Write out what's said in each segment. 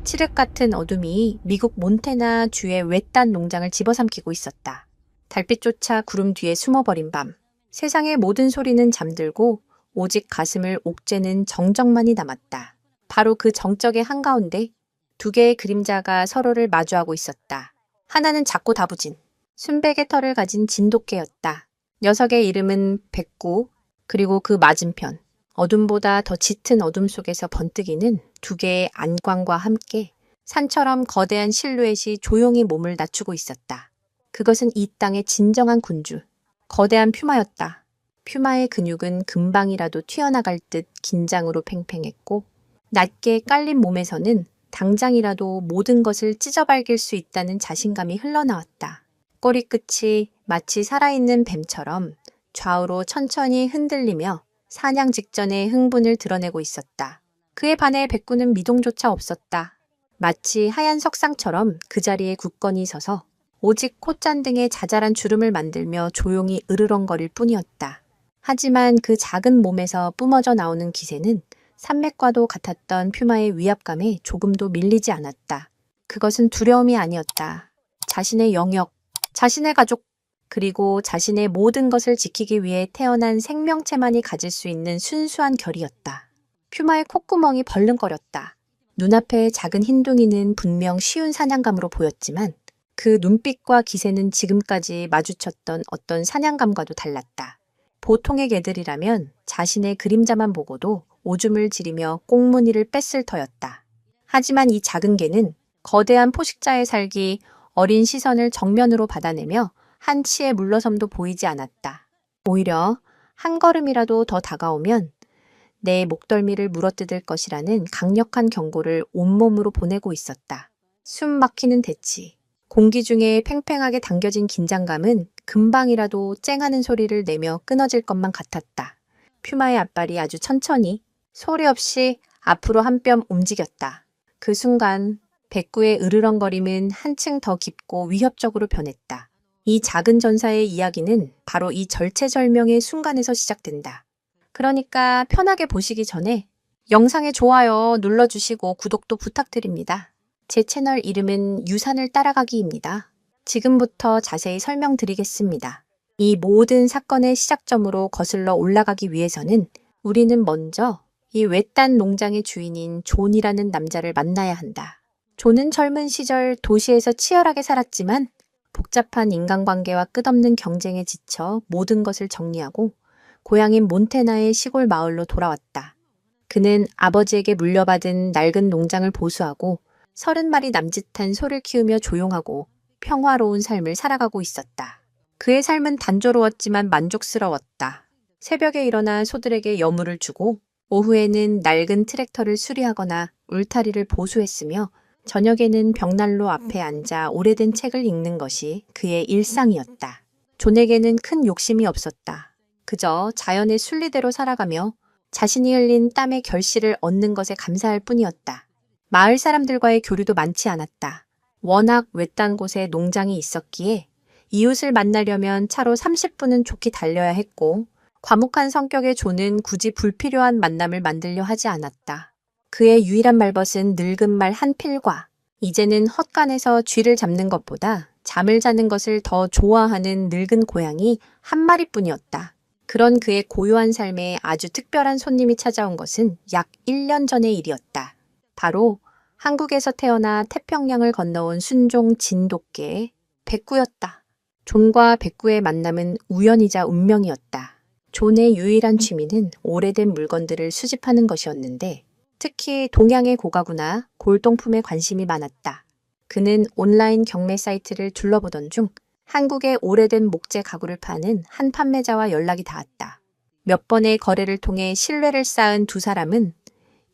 칠흑 같은 어둠이 미국 몬태나 주의 외딴 농장을 집어삼키고 있었다. 달빛조차 구름 뒤에 숨어버린 밤. 세상의 모든 소리는 잠들고 오직 가슴을 옥죄는 정적만이 남았다. 바로 그 정적의 한가운데 두 개의 그림자가 서로를 마주하고 있었다. 하나는 작고 다부진 순백의 털을 가진 진돗개였다. 녀석의 이름은 백구, 그리고 그 맞은편 어둠보다 더 짙은 어둠 속에서 번뜩이는 두 개의 안광과 함께 산처럼 거대한 실루엣이 조용히 몸을 낮추고 있었다. 그것은 이 땅의 진정한 군주, 거대한 퓨마였다. 퓨마의 근육은 금방이라도 튀어나갈 듯 긴장으로 팽팽했고 낮게 깔린 몸에서는 당장이라도 모든 것을 찢어발길 수 있다는 자신감이 흘러나왔다. 꼬리끝이 마치 살아있는 뱀처럼 좌우로 천천히 흔들리며 사냥 직전의 흥분을 드러내고 있었다. 그에 반해 백구는 미동조차 없었다. 마치 하얀 석상처럼 그 자리에 굳건히 서서 오직 콧잔등에 자잘한 주름을 만들며 조용히 으르렁거릴 뿐이었다. 하지만 그 작은 몸에서 뿜어져 나오는 기세는 산맥과도 같았던 퓨마의 위압감에 조금도 밀리지 않았다. 그것은 두려움이 아니었다. 자신의 영역, 자신의 가족, 그리고 자신의 모든 것을 지키기 위해 태어난 생명체만이 가질 수 있는 순수한 결이었다. 퓨마의 콧구멍이 벌렁거렸다. 눈앞의 작은 흰둥이는 분명 쉬운 사냥감으로 보였지만 그 눈빛과 기세는 지금까지 마주쳤던 어떤 사냥감과도 달랐다. 보통의 개들이라면 자신의 그림자만 보고도 오줌을 지리며 꽁무니를 뺐을 터였다. 하지만 이 작은 개는 거대한 포식자의 살기, 어린 시선을 정면으로 받아내며 한 치의 물러섬도 보이지 않았다. 오히려 한 걸음이라도 더 다가오면 내 목덜미를 물어뜯을 것이라는 강력한 경고를 온몸으로 보내고 있었다. 숨 막히는 대치, 공기 중에 팽팽하게 당겨진 긴장감은 금방이라도 쨍하는 소리를 내며 끊어질 것만 같았다. 퓨마의 앞발이 아주 천천히 소리 없이 앞으로 한 뼘 움직였다. 그 순간 백구의 으르렁거림은 한층 더 깊고 위협적으로 변했다. 이 작은 전사의 이야기는 바로 이 절체절명의 순간에서 시작된다. 그러니까 편하게 보시기 전에 영상에 좋아요 눌러주시고 구독도 부탁드립니다. 제 채널 이름은 유산을 따라가기입니다. 지금부터 자세히 설명드리겠습니다. 이 모든 사건의 시작점으로 거슬러 올라가기 위해서는 우리는 먼저 이 외딴 농장의 주인인 존이라는 남자를 만나야 한다. 존은 젊은 시절 도시에서 치열하게 살았지만 복잡한 인간관계와 끝없는 경쟁에 지쳐 모든 것을 정리하고 고향인 몬태나의 시골 마을로 돌아왔다. 그는 아버지에게 물려받은 낡은 농장을 보수하고 30마리 남짓한 소를 키우며 조용하고 평화로운 삶을 살아가고 있었다. 그의 삶은 단조로웠지만 만족스러웠다. 새벽에 일어나 소들에게 여물을 주고 오후에는 낡은 트랙터를 수리하거나 울타리를 보수했으며 저녁에는 벽난로 앞에 앉아 오래된 책을 읽는 것이 그의 일상이었다. 존에게는 큰 욕심이 없었다. 그저 자연의 순리대로 살아가며 자신이 흘린 땀의 결실을 얻는 것에 감사할 뿐이었다. 마을 사람들과의 교류도 많지 않았다. 워낙 외딴 곳에 농장이 있었기에 이웃을 만나려면 차로 30분은 좋게 달려야 했고 과묵한 성격의 존은 굳이 불필요한 만남을 만들려 하지 않았다. 그의 유일한 말벗은 늙은 말 한 필과 이제는 헛간에서 쥐를 잡는 것보다 잠을 자는 것을 더 좋아하는 늙은 고양이 한 마리뿐이었다. 그런 그의 고요한 삶에 아주 특별한 손님이 찾아온 것은 약 1년 전의 일이었다. 바로 한국에서 태어나 태평양을 건너온 순종 진돗개 백구였다. 존과 백구의 만남은 우연이자 운명이었다. 존의 유일한 취미는 오래된 물건들을 수집하는 것이었는데 특히 동양의 고가구나 골동품에 관심이 많았다. 그는 온라인 경매 사이트를 둘러보던 중 한국의 오래된 목재 가구를 파는 한 판매자와 연락이 닿았다. 몇 번의 거래를 통해 신뢰를 쌓은 두 사람은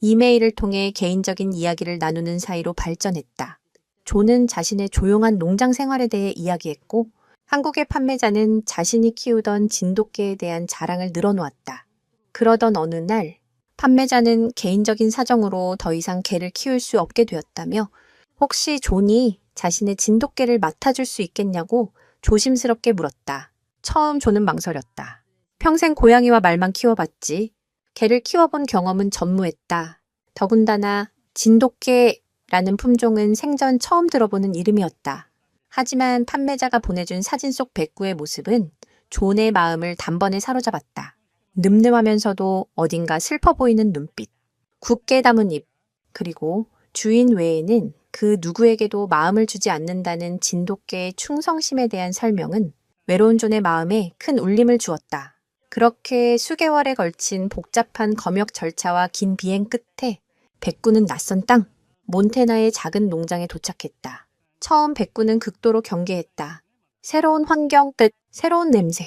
이메일을 통해 개인적인 이야기를 나누는 사이로 발전했다. 존은 자신의 조용한 농장 생활에 대해 이야기했고 한국의 판매자는 자신이 키우던 진돗개에 대한 자랑을 늘어놓았다. 그러던 어느 날 판매자는 개인적인 사정으로 더 이상 개를 키울 수 없게 되었다며 혹시 존이 자신의 진돗개를 맡아줄 수 있겠냐고 조심스럽게 물었다. 처음 존은 망설였다. 평생 고양이와 말만 키워봤지 개를 키워본 경험은 전무했다. 더군다나 진돗개 라는 품종은 생전 처음 들어보는 이름이었다. 하지만 판매자가 보내준 사진 속 백구의 모습은 존의 마음을 단번에 사로잡았다. 늠름하면서도 어딘가 슬퍼 보이는 눈빛, 굳게 담은 입, 그리고 주인 외에는 그 누구에게도 마음을 주지 않는다는 진돗개의 충성심에 대한 설명은 외로운 존의 마음에 큰 울림을 주었다. 그렇게 수개월에 걸친 복잡한 검역 절차와 긴 비행 끝에 백구는 낯선 땅, 몬테나의 작은 농장에 도착했다. 처음 백구는 극도로 경계했다. 새로운 환경 끝, 새로운 냄새,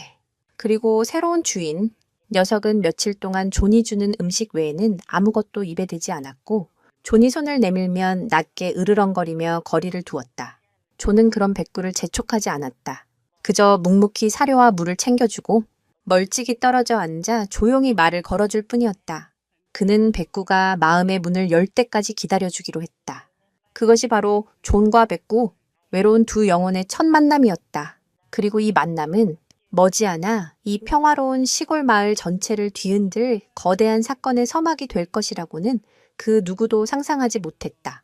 그리고 새로운 주인. 녀석은 며칠 동안 존이 주는 음식 외에는 아무것도 입에 대지 않았고 존이 손을 내밀면 낮게 으르렁거리며 거리를 두었다. 존은 그런 백구를 재촉하지 않았다. 그저 묵묵히 사료와 물을 챙겨주고 멀찍이 떨어져 앉아 조용히 말을 걸어줄 뿐이었다. 그는 백구가 마음의 문을 열 때까지 기다려주기로 했다. 그것이 바로 존과 백구, 외로운 두 영혼의 첫 만남이었다. 그리고 이 만남은 머지않아 이 평화로운 시골 마을 전체를 뒤흔들 거대한 사건의 서막이 될 것이라고는 그 누구도 상상하지 못했다.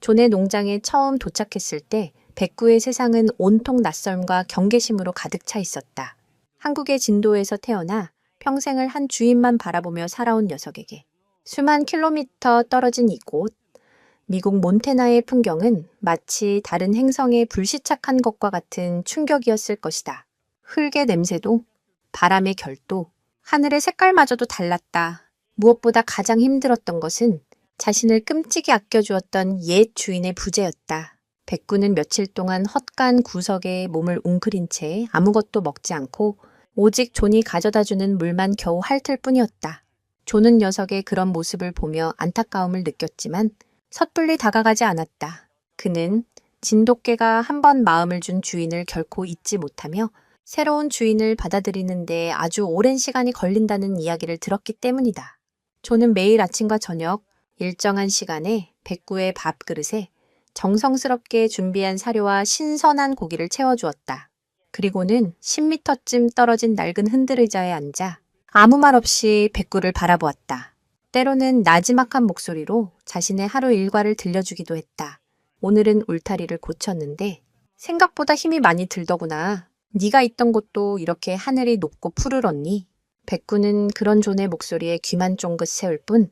존의 농장에 처음 도착했을 때 백구의 세상은 온통 낯섦과 경계심으로 가득 차 있었다. 한국의 진도에서 태어나 평생을 한 주인만 바라보며 살아온 녀석에게 수만 킬로미터 떨어진 이곳, 미국 몬테나의 풍경은 마치 다른 행성에 불시착한 것과 같은 충격이었을 것이다. 흙의 냄새도, 바람의 결도, 하늘의 색깔마저도 달랐다. 무엇보다 가장 힘들었던 것은 자신을 끔찍이 아껴주었던 옛 주인의 부재였다. 백구는 며칠 동안 헛간 구석에 몸을 웅크린 채 아무것도 먹지 않고 오직 존이 가져다주는 물만 겨우 핥을 뿐이었다. 존은 녀석의 그런 모습을 보며 안타까움을 느꼈지만 섣불리 다가가지 않았다. 그는 진돗개가 한 번 마음을 준 주인을 결코 잊지 못하며 새로운 주인을 받아들이는데 아주 오랜 시간이 걸린다는 이야기를 들었기 때문이다. 존은 매일 아침과 저녁 일정한 시간에 백구의 밥그릇에 정성스럽게 준비한 사료와 신선한 고기를 채워주었다. 그리고는 10m쯤 떨어진 낡은 흔들의자에 앉아 아무 말 없이 백구를 바라보았다. 때로는 나지막한 목소리로 자신의 하루 일과를 들려주기도 했다. 오늘은 울타리를 고쳤는데 생각보다 힘이 많이 들더구나. 네가 있던 곳도 이렇게 하늘이 높고 푸르렀니? 백구는 그런 존의 목소리에 귀만 쫑긋 세울 뿐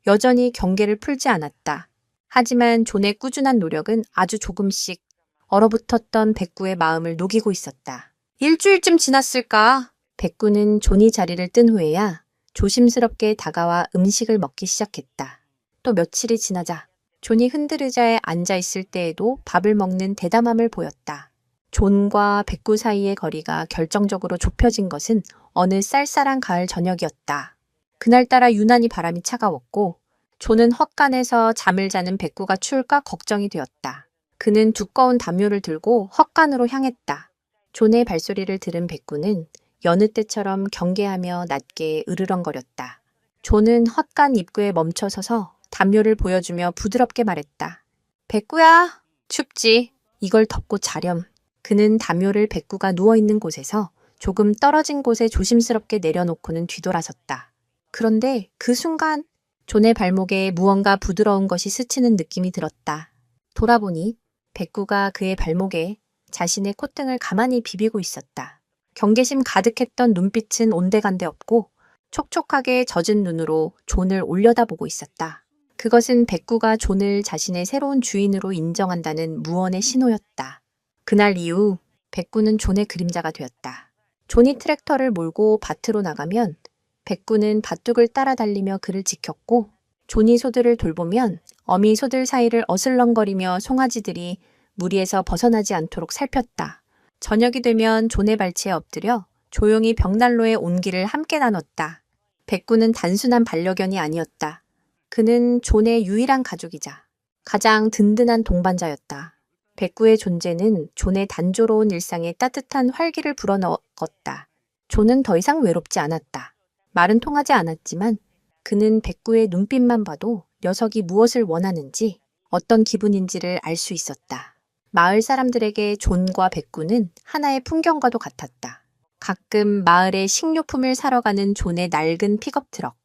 여전히 경계를 풀지 않았다. 하지만 존의 꾸준한 노력은 아주 조금씩 얼어붙었던 백구의 마음을 녹이고 있었다. 일주일쯤 지났을까? 백구는 존이 자리를 뜬 후에야 조심스럽게 다가와 음식을 먹기 시작했다. 또 며칠이 지나자 존이 흔들의자에 앉아있을 때에도 밥을 먹는 대담함을 보였다. 존과 백구 사이의 거리가 결정적으로 좁혀진 것은 어느 쌀쌀한 가을 저녁이었다. 그날따라 유난히 바람이 차가웠고 존은 헛간에서 잠을 자는 백구가 추울까 걱정이 되었다. 그는 두꺼운 담요를 들고 헛간으로 향했다. 존의 발소리를 들은 백구는 여느 때처럼 경계하며 낮게 으르렁거렸다. 존은 헛간 입구에 멈춰서서 담요를 보여주며 부드럽게 말했다. 백구야, 춥지? 이걸 덮고 자렴. 그는 담요를 백구가 누워있는 곳에서 조금 떨어진 곳에 조심스럽게 내려놓고는 뒤돌아섰다. 그런데 그 순간 존의 발목에 무언가 부드러운 것이 스치는 느낌이 들었다. 돌아보니 백구가 그의 발목에 자신의 콧등을 가만히 비비고 있었다. 경계심 가득했던 눈빛은 온데간데 없고 촉촉하게 젖은 눈으로 존을 올려다보고 있었다. 그것은 백구가 존을 자신의 새로운 주인으로 인정한다는 무언의 신호였다. 그날 이후 백구는 존의 그림자가 되었다. 존이 트랙터를 몰고 밭으로 나가면 백구는 밭둑을 따라 달리며 그를 지켰고 존이 소들을 돌보면 어미 소들 사이를 어슬렁거리며 송아지들이 무리에서 벗어나지 않도록 살폈다. 저녁이 되면 존의 발치에 엎드려 조용히 벽난로의 온기를 함께 나눴다. 백구는 단순한 반려견이 아니었다. 그는 존의 유일한 가족이자 가장 든든한 동반자였다. 백구의 존재는 존의 단조로운 일상에 따뜻한 활기를 불어넣었다. 존은 더 이상 외롭지 않았다. 말은 통하지 않았지만 그는 백구의 눈빛만 봐도 녀석이 무엇을 원하는지 어떤 기분인지를 알 수 있었다. 마을 사람들에게 존과 백구는 하나의 풍경과도 같았다. 가끔 마을에 식료품을 사러 가는 존의 낡은 픽업 트럭,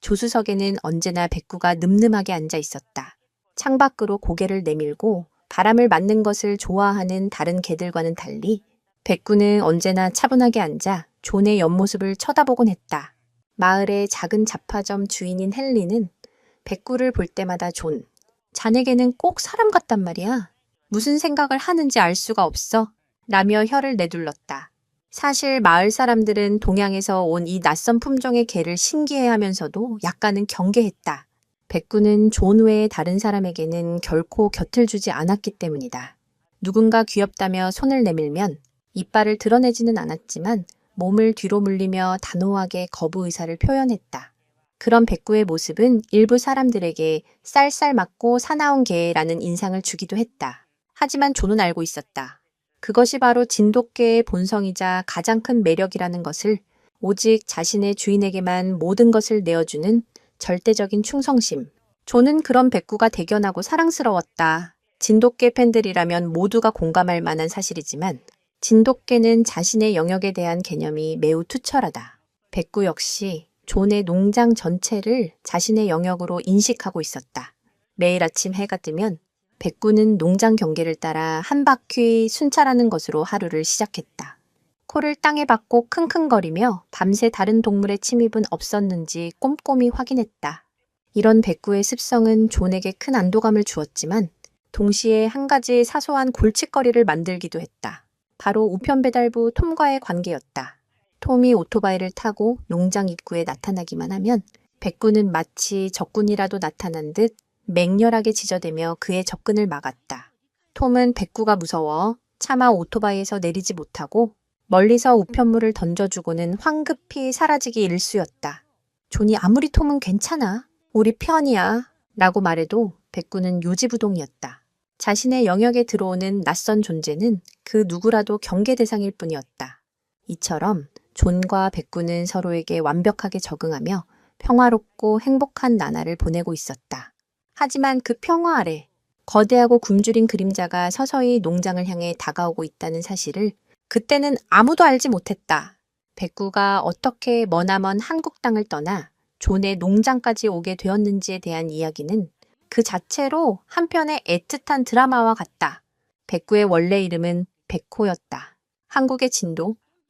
조수석에는 언제나 백구가 늠름하게 앉아 있었다. 창밖으로 고개를 내밀고 바람을 맞는 것을 좋아하는 다른 개들과는 달리 백구는 언제나 차분하게 앉아 존의 옆모습을 쳐다보곤 했다. 마을의 작은 잡화점 주인인 헨리는 백구를 볼 때마다 존, 자네게는 꼭 사람 같단 말이야. 무슨 생각을 하는지 알 수가 없어. 라며 혀를 내둘렀다. 사실 마을 사람들은 동양에서 온 이 낯선 품종의 개를 신기해하면서도 약간은 경계했다. 백구는 존 외의 다른 사람에게는 결코 곁을 주지 않았기 때문이다. 누군가 귀엽다며 손을 내밀면 이빨을 드러내지는 않았지만 몸을 뒤로 물리며 단호하게 거부 의사를 표현했다. 그런 백구의 모습은 일부 사람들에게 쌀쌀 맞고 사나운 개라는 인상을 주기도 했다. 하지만 존은 알고 있었다. 그것이 바로 진돗개의 본성이자 가장 큰 매력이라는 것을, 오직 자신의 주인에게만 모든 것을 내어주는 절대적인 충성심. 존은 그런 백구가 대견하고 사랑스러웠다. 진돗개 팬들이라면 모두가 공감할 만한 사실이지만 진돗개는 자신의 영역에 대한 개념이 매우 투철하다. 백구 역시 존의 농장 전체를 자신의 영역으로 인식하고 있었다. 매일 아침 해가 뜨면 백구는 농장 경계를 따라 한 바퀴 순찰하는 것으로 하루를 시작했다. 코를 땅에 박고 킁킁거리며 밤새 다른 동물의 침입은 없었는지 꼼꼼히 확인했다. 이런 백구의 습성은 존에게 큰 안도감을 주었지만 동시에 한 가지 사소한 골칫거리를 만들기도 했다. 바로 우편배달부 톰과의 관계였다. 톰이 오토바이를 타고 농장 입구에 나타나기만 하면 백구는 마치 적군이라도 나타난 듯 맹렬하게 지저대며 그의 접근을 막았다. 톰은 백구가 무서워 차마 오토바이에서 내리지 못하고 멀리서 우편물을 던져주고는 황급히 사라지기 일쑤였다. 존이 아무리 톰은 괜찮아, 우리 편이야 라고 말해도 백구는 요지부동이었다. 자신의 영역에 들어오는 낯선 존재는 그 누구라도 경계 대상일 뿐이었다. 이처럼 존과 백구는 서로에게 완벽하게 적응하며 평화롭고 행복한 나날을 보내고 있었다. 하지만 그 평화 아래 거대하고 굶주린 그림자가 서서히 농장을 향해 다가오고 있다는 사실을 그때는 아무도 알지 못했다. 백구가 어떻게 머나먼 한국 땅을 떠나 존의 농장까지 오게 되었는지에 대한 이야기는 그 자체로 한편의 애틋한 드라마와 같다. 백구의 원래 이름은 백호였다. 한국의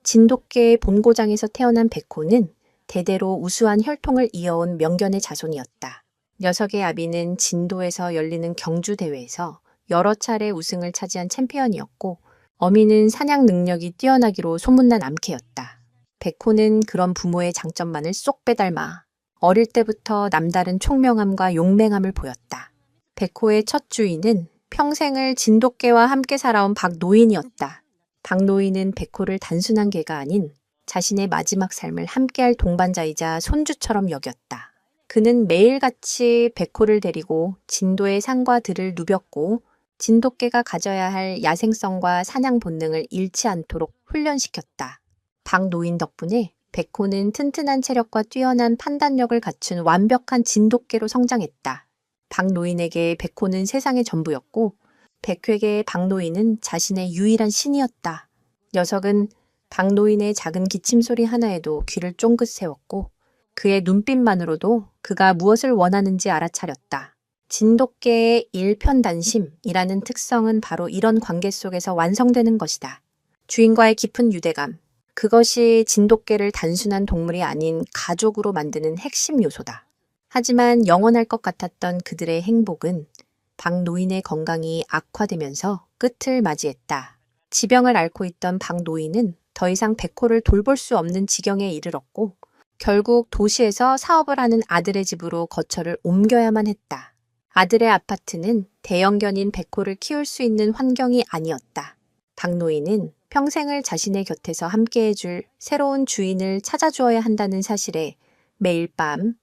진돗개의 본고장에서 태어난 백호는 대대로 우수한 혈통을 이어온 명견의 자손이었다. 녀석의 아비는 진도에서 열리는 경주대회에서 여러 차례 우승을 차지한 챔피언이었고 어미는 사냥 능력이 뛰어나기로 소문난 암캐였다. 백호는 그런 부모의 장점만을 쏙 빼닮아 어릴 때부터 남다른 총명함과 용맹함을 보였다. 백호의 첫 주인은 평생을 진돗개와 함께 살아온 박노인이었다. 박노인은 백호를 단순한 개가 아닌 자신의 마지막 삶을 함께할 동반자이자 손주처럼 여겼다. 그는 매일같이 백호를 데리고 진도의 산과 들을 누볐고 진돗개가 가져야 할 야생성과 사냥 본능을 잃지 않도록 훈련시켰다. 박노인 덕분에 백호는 튼튼한 체력과 뛰어난 판단력을 갖춘 완벽한 진돗개로 성장했다. 박노인에게 백호는 세상의 전부였고 백호에게 박노인은 자신의 유일한 신이었다. 녀석은 박노인의 작은 기침소리 하나에도 귀를 쫑긋 세웠고 그의 눈빛만으로도 그가 무엇을 원하는지 알아차렸다. 진돗개의 일편단심이라는 특성은 바로 이런 관계 속에서 완성되는 것이다. 주인과의 깊은 유대감, 그것이 진돗개를 단순한 동물이 아닌 가족으로 만드는 핵심 요소다. 하지만 영원할 것 같았던 그들의 행복은 박노인의 건강이 악화되면서 끝을 맞이했다. 지병을 앓고 있던 박노인은 더 이상 백호를 돌볼 수 없는 지경에 이르렀고 결국 도시에서 사업을 하는 아들의 집으로 거처를 옮겨야만 했다. 아들의 아파트는 대형견인 백호를 키울 수 있는 환경이 아니었다. 박노인은 평생을 자신의 곁에서 함께해줄 새로운 주인을 찾아주어야 한다는 사실에 매일 밤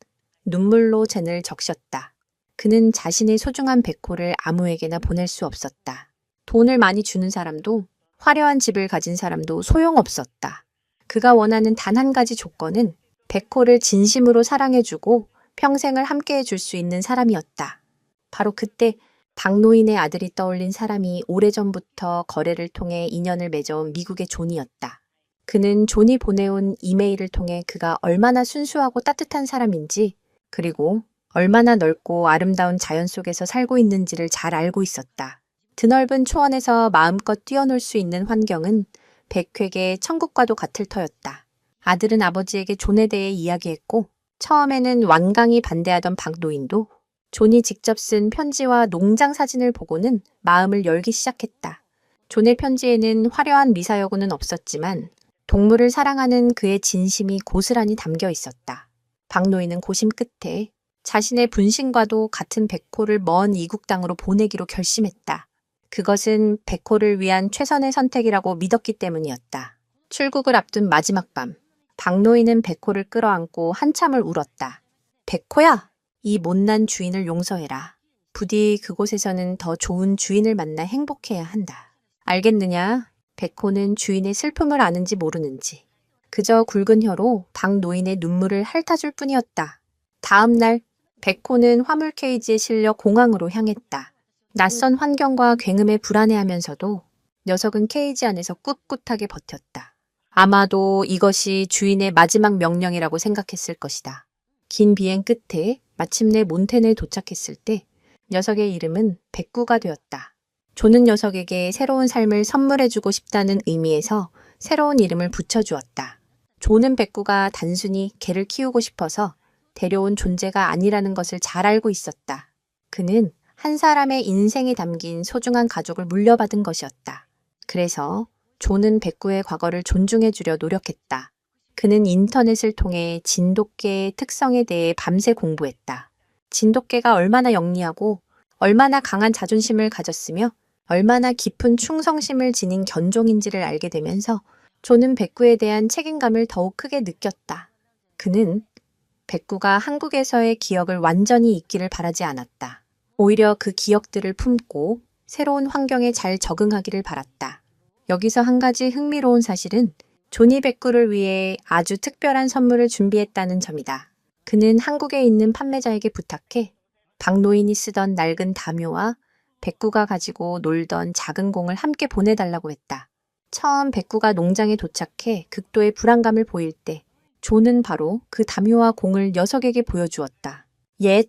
눈물로 젠을 적셨다. 그는 자신의 소중한 백호를 아무에게나 보낼 수 없었다. 돈을 많이 주는 사람도 화려한 집을 가진 사람도 소용없었다. 그가 원하는 단 한 가지 조건은 백호를 진심으로 사랑해주고 평생을 함께해줄 수 있는 사람이었다. 바로 그때 박노인의 아들이 떠올린 사람이 오래전부터 거래를 통해 인연을 맺어온 미국의 존이었다. 그는 존이 보내온 이메일을 통해 그가 얼마나 순수하고 따뜻한 사람인지, 그리고 얼마나 넓고 아름다운 자연 속에서 살고 있는지를 잘 알고 있었다. 드넓은 초원에서 마음껏 뛰어놀 수 있는 환경은 백회계 천국과도 같을 터였다. 아들은 아버지에게 존에 대해 이야기했고 처음에는 완강히 반대하던 박노인도 존이 직접 쓴 편지와 농장 사진을 보고는 마음을 열기 시작했다. 존의 편지에는 화려한 미사여구는 없었지만 동물을 사랑하는 그의 진심이 고스란히 담겨 있었다. 박노인은 고심 끝에 자신의 분신과도 같은 백호를 먼 이국 땅으로 보내기로 결심했다. 그것은 백호를 위한 최선의 선택이라고 믿었기 때문이었다. 출국을 앞둔 마지막 밤, 박노인은 백호를 끌어안고 한참을 울었다. 백호야, 이 못난 주인을 용서해라. 부디 그곳에서는 더 좋은 주인을 만나 행복해야 한다. 알겠느냐? 백호는 주인의 슬픔을 아는지 모르는지 그저 굵은 혀로 박노인의 눈물을 핥아줄 뿐이었다. 다음 날 백호는 화물 케이지에 실려 공항으로 향했다. 낯선 환경과 굉음에 불안해하면서도 녀석은 케이지 안에서 꿋꿋하게 버텼다. 아마도 이것이 주인의 마지막 명령이라고 생각했을 것이다. 긴 비행 끝에 마침내 몬테네에 도착했을 때 녀석의 이름은 백구가 되었다. 존은 녀석에게 새로운 삶을 선물해주고 싶다는 의미에서 새로운 이름을 붙여주었다. 존은 백구가 단순히 개를 키우고 싶어서 데려온 존재가 아니라는 것을 잘 알고 있었다. 그는 한 사람의 인생이 담긴 소중한 가족을 물려받은 것이었다. 그래서 존은 백구의 과거를 존중해주려 노력했다. 그는 인터넷을 통해 진돗개의 특성에 대해 밤새 공부했다. 진돗개가 얼마나 영리하고 얼마나 강한 자존심을 가졌으며 얼마나 깊은 충성심을 지닌 견종인지를 알게 되면서 존은 백구에 대한 책임감을 더욱 크게 느꼈다. 그는 백구가 한국에서의 기억을 완전히 잊기를 바라지 않았다. 오히려 그 기억들을 품고 새로운 환경에 잘 적응하기를 바랐다. 여기서 한 가지 흥미로운 사실은 존이 백구를 위해 아주 특별한 선물을 준비했다는 점이다. 그는 한국에 있는 판매자에게 부탁해 박노인이 쓰던 낡은 담요와 백구가 가지고 놀던 작은 공을 함께 보내달라고 했다. 처음 백구가 농장에 도착해 극도의 불안감을 보일 때 존은 바로 그 담요와 공을 녀석에게 보여주었다. 옛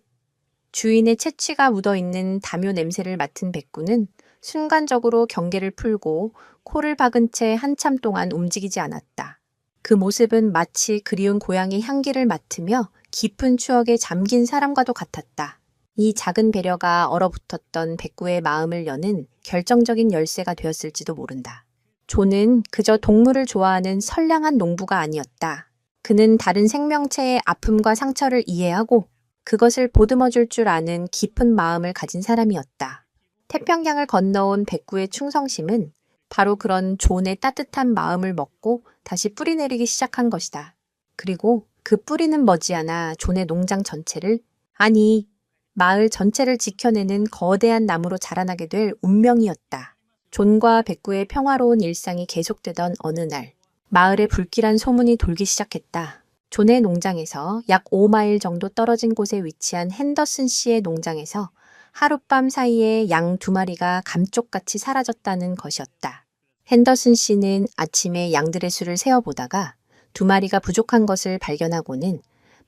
주인의 채취가 묻어있는 담요 냄새를 맡은 백구는 순간적으로 경계를 풀고 코를 박은 채 한참 동안 움직이지 않았다. 그 모습은 마치 그리운 고향의 향기를 맡으며 깊은 추억에 잠긴 사람과도 같았다. 이 작은 배려가 얼어붙었던 백구의 마음을 여는 결정적인 열쇠가 되었을지도 모른다. 존은 그저 동물을 좋아하는 선량한 농부가 아니었다. 그는 다른 생명체의 아픔과 상처를 이해하고 그것을 보듬어줄 줄 아는 깊은 마음을 가진 사람이었다. 태평양을 건너온 백구의 충성심은 바로 그런 존의 따뜻한 마음을 먹고 다시 뿌리내리기 시작한 것이다. 그리고 그 뿌리는 머지않아 존의 농장 전체를, 아니 마을 전체를 지켜내는 거대한 나무로 자라나게 될 운명이었다. 존과 백구의 평화로운 일상이 계속되던 어느 날, 마을에 불길한 소문이 돌기 시작했다. 존의 농장에서 약 5마일 정도 떨어진 곳에 위치한 핸더슨 씨의 농장에서 하룻밤 사이에 양 2마리가 감쪽같이 사라졌다는 것이었다. 핸더슨 씨는 아침에 양들의 수를 세어보다가 2마리가 부족한 것을 발견하고는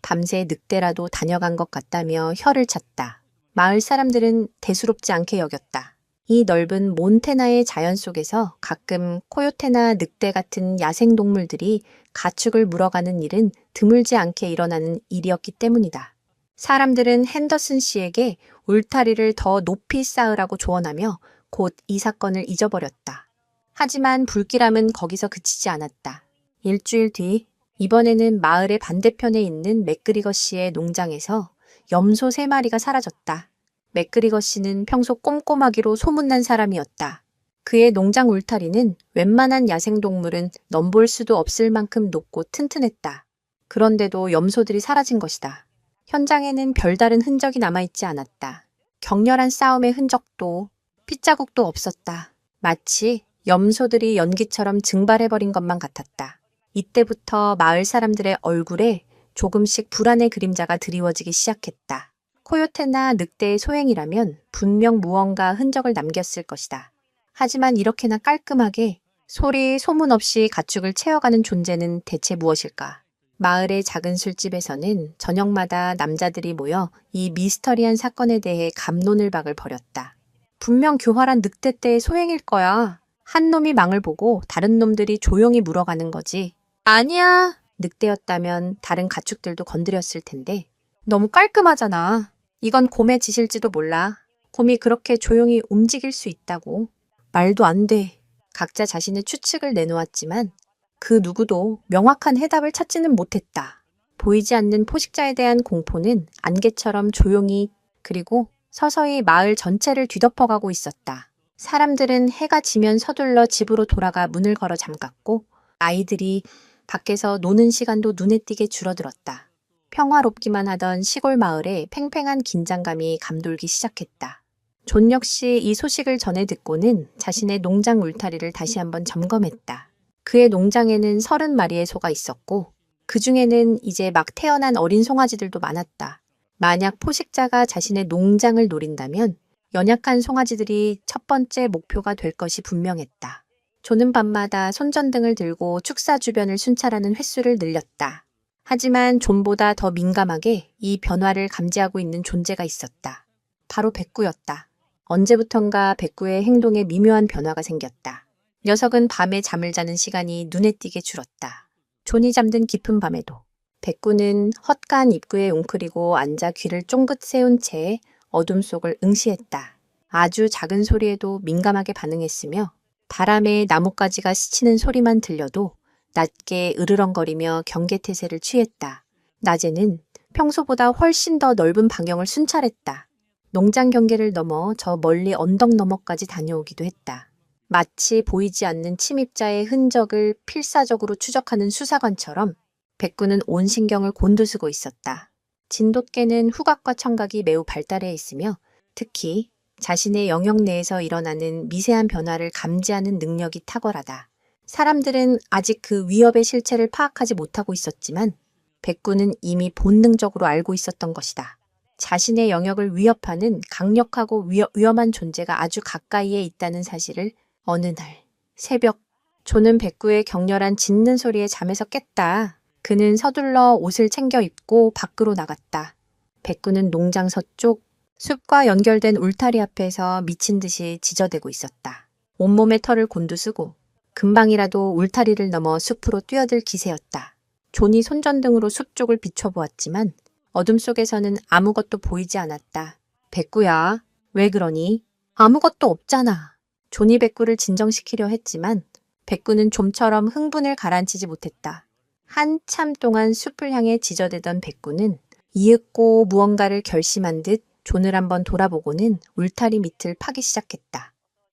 밤새 늑대라도 다녀간 것 같다며 혀를 찼다. 마을 사람들은 대수롭지 않게 여겼다. 이 넓은 몬테나의 자연 속에서 가끔 코요테나 늑대 같은 야생동물들이 가축을 물어가는 일은 드물지 않게 일어나는 일이었기 때문이다. 사람들은 핸더슨 씨에게 울타리를 더 높이 쌓으라고 조언하며 곧 이 사건을 잊어버렸다. 하지만 불길함은 거기서 그치지 않았다. 일주일 뒤, 이번에는 마을의 반대편에 있는 맥그리거 씨의 농장에서 염소 3마리가 사라졌다. 맥그리거 씨는 평소 꼼꼼하기로 소문난 사람이었다. 그의 농장 울타리는 웬만한 야생동물은 넘볼 수도 없을 만큼 높고 튼튼했다. 그런데도 염소들이 사라진 것이다. 현장에는 별다른 흔적이 남아있지 않았다. 격렬한 싸움의 흔적도 핏자국도 없었다. 마치 염소들이 연기처럼 증발해버린 것만 같았다. 이때부터 마을 사람들의 얼굴에 조금씩 불안의 그림자가 드리워지기 시작했다. 코요테나 늑대의 소행이라면 분명 무언가 흔적을 남겼을 것이다. 하지만 이렇게나 깔끔하게 소리 소문 없이 가축을 채워가는 존재는 대체 무엇일까? 마을의 작은 술집에서는 저녁마다 남자들이 모여 이 미스터리한 사건에 대해 갑론을박을 벌였다. 분명 교활한 늑대 때의 소행일 거야. 한 놈이 망을 보고 다른 놈들이 조용히 물어가는 거지. 아니야. 늑대였다면 다른 가축들도 건드렸을 텐데 너무 깔끔하잖아. 이건 곰의 짓일지도 몰라. 곰이 그렇게 조용히 움직일 수 있다고. 말도 안 돼. 각자 자신의 추측을 내놓았지만 그 누구도 명확한 해답을 찾지는 못했다. 보이지 않는 포식자에 대한 공포는 안개처럼 조용히 그리고 서서히 마을 전체를 뒤덮어가고 있었다. 사람들은 해가 지면 서둘러 집으로 돌아가 문을 걸어 잠갔고 아이들이 밖에서 노는 시간도 눈에 띄게 줄어들었다. 평화롭기만 하던 시골 마을에 팽팽한 긴장감이 감돌기 시작했다. 존 역시 이 소식을 전해 듣고는 자신의 농장 울타리를 다시 한번 점검했다. 그의 농장에는 30마리의 소가 있었고 그 중에는 이제 막 태어난 어린 송아지들도 많았다. 만약 포식자가 자신의 농장을 노린다면 연약한 송아지들이 첫 번째 목표가 될 것이 분명했다. 존은 밤마다 손전등을 들고 축사 주변을 순찰하는 횟수를 늘렸다. 하지만 존보다 더 민감하게 이 변화를 감지하고 있는 존재가 있었다. 바로 백구였다. 언제부턴가 백구의 행동에 미묘한 변화가 생겼다. 녀석은 밤에 잠을 자는 시간이 눈에 띄게 줄었다. 존이 잠든 깊은 밤에도 백구는 헛간 입구에 웅크리고 앉아 귀를 쫑긋 세운 채 어둠 속을 응시했다. 아주 작은 소리에도 민감하게 반응했으며 바람에 나뭇가지가 스치는 소리만 들려도 낮게 으르렁거리며 경계태세를 취했다. 낮에는 평소보다 훨씬 더 넓은 방향을 순찰했다. 농장 경계를 넘어 저 멀리 언덕 너머까지 다녀오기도 했다. 마치 보이지 않는 침입자의 흔적을 필사적으로 추적하는 수사관처럼 백구는 온 신경을 곤두쓰고 있었다. 진돗개는 후각과 청각이 매우 발달해 있으며 특히 자신의 영역 내에서 일어나는 미세한 변화를 감지하는 능력이 탁월하다. 사람들은 아직 그 위협의 실체를 파악하지 못하고 있었지만 백구는 이미 본능적으로 알고 있었던 것이다. 자신의 영역을 위협하는 강력하고 위험한 존재가 아주 가까이에 있다는 사실을 어느 날 새벽 존은 백구의 격렬한 짖는 소리에 잠에서 깼다. 그는 서둘러 옷을 챙겨 입고 밖으로 나갔다. 백구는 농장 서쪽 숲과 연결된 울타리 앞에서 미친 듯이 지저대고 있었다. 온몸에 털을 곤두쓰고 금방이라도 울타리를 넘어 숲으로 뛰어들 기세였다. 존이 손전등으로 숲 쪽을 비춰보았지만 어둠 속에서는 아무것도 보이지 않았다. 백구야, 왜 그러니? 아무것도 없잖아. 존이 백구를 진정시키려 했지만 백구는 좀처럼 흥분을 가라앉히지 못했다. 한참 동안 숲을 향해 지저대던 백구는 이윽고 무언가를 결심한 듯 존을 한번 돌아보고는 울타리 밑을 파기 시작했다.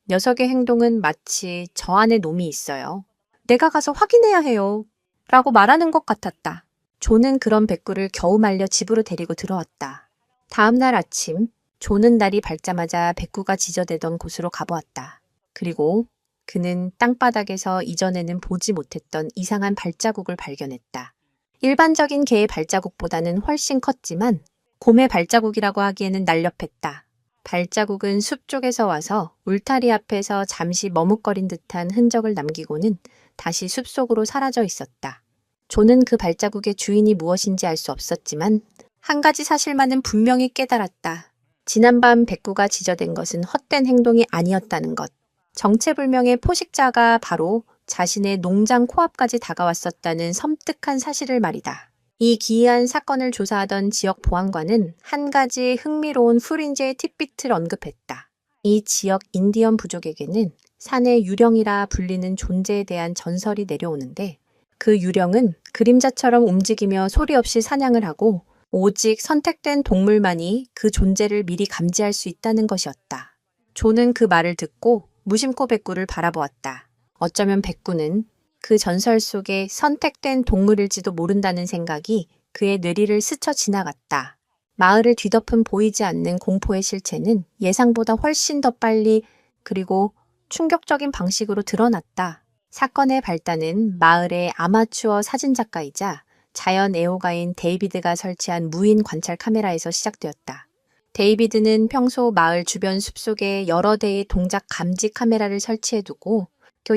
녀석의 행동은 마치 저 안에 놈이 있어요. 내가 가서 확인해야 해요. 라고 말하는 것 같았다. 존은 그런 백구를 겨우 말려 집으로 데리고 들어왔다. 다음 날 아침 존은 날이 밝자마자 백구가 지저대던 곳으로 가보았다. 그리고 그는 땅바닥에서 이전에는 보지 못했던 이상한 발자국을 발견했다. 일반적인 개의 발자국보다는 훨씬 컸지만 곰의 발자국이라고 하기에는 날렵했다. 발자국은 숲 쪽에서 와서 울타리 앞에서 잠시 머뭇거린 듯한 흔적을 남기고는 다시 숲속으로 사라져 있었다. 존은 그 발자국의 주인이 무엇인지 알 수 없었지만 한 가지 사실만은 분명히 깨달았다. 지난밤 백구가 지저댄 것은 헛된 행동이 아니었다는 것. 정체불명의 포식자가 바로 자신의 농장 코앞까지 다가왔었다는 섬뜩한 사실을 말이다. 이 기이한 사건을 조사하던 지역 보안관은 한 가지 흥미로운 프린지의 팁비트를 언급했다. 이 지역 인디언 부족에게는 산의 유령이라 불리는 존재에 대한 전설이 내려오는데 그 유령은 그림자처럼 움직이며 소리 없이 사냥을 하고 오직 선택된 동물만이 그 존재를 미리 감지할 수 있다는 것이었다. 존은 그 말을 듣고 무심코 백구를 바라보았다. 어쩌면 백구는 그 전설 속의 선택된 동물일지도 모른다는 생각이 그의 뇌리를 스쳐 지나갔다. 마을을 뒤덮은 보이지 않는 공포의 실체는 예상보다 훨씬 더 빨리 그리고 충격적인 방식으로 드러났다. 사건의 발단은 마을의 아마추어 사진작가이자 자연 애호가인 데이비드가 설치한 무인 관찰 카메라에서 시작되었다. 데이비드는 평소 마을 주변 숲속에 여러 대의 동작 감지 카메라를 설치해두고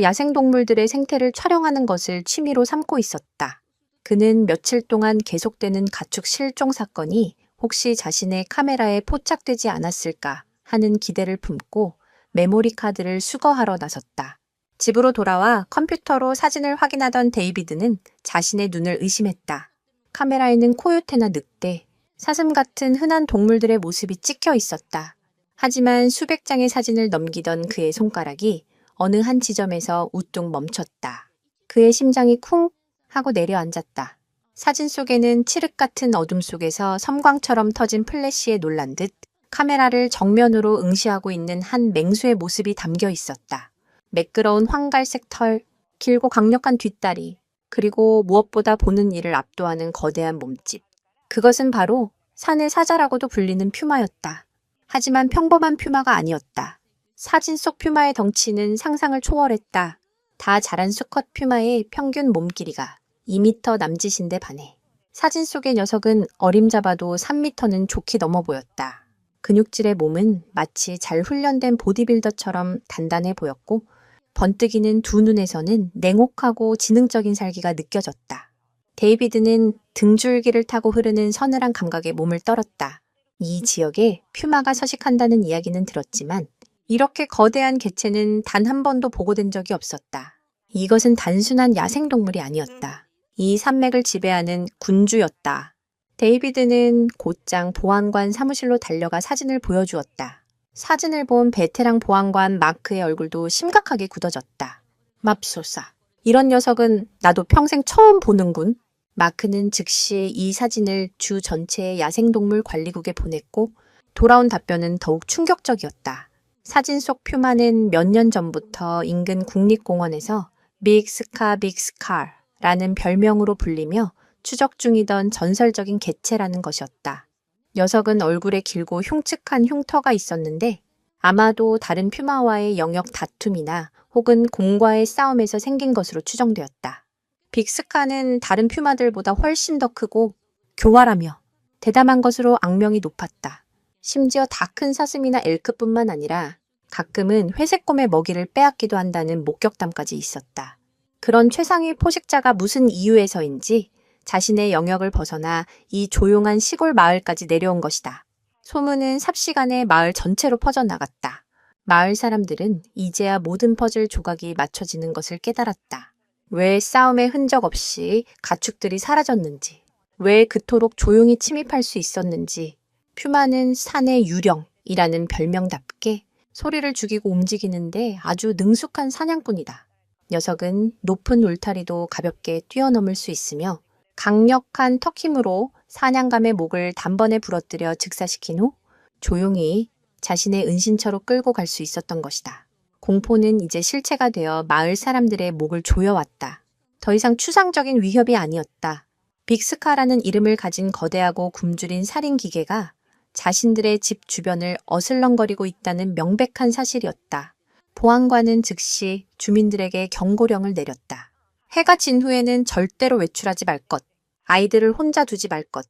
야생동물들의 생태를 촬영하는 것을 취미로 삼고 있었다. 그는 며칠 동안 계속되는 가축 실종 사건이 혹시 자신의 카메라에 포착되지 않았을까 하는 기대를 품고 메모리 카드를 수거하러 나섰다. 집으로 돌아와 컴퓨터로 사진을 확인하던 데이비드는 자신의 눈을 의심했다. 카메라에는 코요테나 늑대, 사슴 같은 흔한 동물들의 모습이 찍혀 있었다. 하지만 수백 장의 사진을 넘기던 그의 손가락이 어느 한 지점에서 우뚝 멈췄다. 그의 심장이 쿵 하고 내려앉았다. 사진 속에는 칠흑 같은 어둠 속에서 섬광처럼 터진 플래시에 놀란 듯 카메라를 정면으로 응시하고 있는 한 맹수의 모습이 담겨 있었다. 매끄러운 황갈색 털, 길고 강력한 뒷다리, 그리고 무엇보다 보는 이를 압도하는 거대한 몸집. 그것은 바로 산의 사자라고도 불리는 퓨마였다. 하지만 평범한 퓨마가 아니었다. 사진 속 퓨마의 덩치는 상상을 초월했다. 다 자란 수컷 퓨마의 평균 몸길이가 2m 남짓인데 반해 사진 속의 녀석은 어림잡아도 3m는 좋게 넘어 보였다. 근육질의 몸은 마치 잘 훈련된 보디빌더처럼 단단해 보였고 번뜩이는 두 눈에서는 냉혹하고 지능적인 살기가 느껴졌다. 데이비드는 등줄기를 타고 흐르는 서늘한 감각에 몸을 떨었다. 이 지역에 퓨마가 서식한다는 이야기는 들었지만 이렇게 거대한 개체는 단 한 번도 보고된 적이 없었다. 이것은 단순한 야생동물이 아니었다. 이 산맥을 지배하는 군주였다. 데이비드는 곧장 보안관 사무실로 달려가 사진을 보여주었다. 사진을 본 베테랑 보안관 마크의 얼굴도 심각하게 굳어졌다. 맙소사. 이런 녀석은 나도 평생 처음 보는군. 마크는 즉시 이 사진을 주 전체의 야생동물 관리국에 보냈고 돌아온 답변은 더욱 충격적이었다. 사진 속 퓨마는 몇 년 전부터 인근 국립공원에서 빅스카 빅스카라는 별명으로 불리며 추적 중이던 전설적인 개체라는 것이었다. 녀석은 얼굴에 길고 흉측한 흉터가 있었는데 아마도 다른 퓨마와의 영역 다툼이나 혹은 공과의 싸움에서 생긴 것으로 추정되었다. 빅스카는 다른 퓨마들보다 훨씬 더 크고 교활하며 대담한 것으로 악명이 높았다. 심지어 다 큰 사슴이나 엘크뿐만 아니라 가끔은 회색곰의 먹이를 빼앗기도 한다는 목격담까지 있었다. 그런 최상위 포식자가 무슨 이유에서인지 자신의 영역을 벗어나 이 조용한 시골 마을까지 내려온 것이다. 소문은 삽시간에 마을 전체로 퍼져나갔다. 마을 사람들은 이제야 모든 퍼즐 조각이 맞춰지는 것을 깨달았다. 왜 싸움의 흔적 없이 가축들이 사라졌는지, 왜 그토록 조용히 침입할 수 있었는지, 퓨마는 산의 유령이라는 별명답게 소리를 죽이고 움직이는데 아주 능숙한 사냥꾼이다. 녀석은 높은 울타리도 가볍게 뛰어넘을 수 있으며 강력한 턱힘으로 사냥감의 목을 단번에 부러뜨려 즉사시킨 후 조용히 자신의 은신처로 끌고 갈 수 있었던 것이다. 공포는 이제 실체가 되어 마을 사람들의 목을 조여왔다. 더 이상 추상적인 위협이 아니었다. 빅스카라는 이름을 가진 거대하고 굶주린 살인기계가 자신들의 집 주변을 어슬렁거리고 있다는 명백한 사실이었다. 보안관은 즉시 주민들에게 경고령을 내렸다. 해가 진 후에는 절대로 외출하지 말 것, 아이들을 혼자 두지 말 것,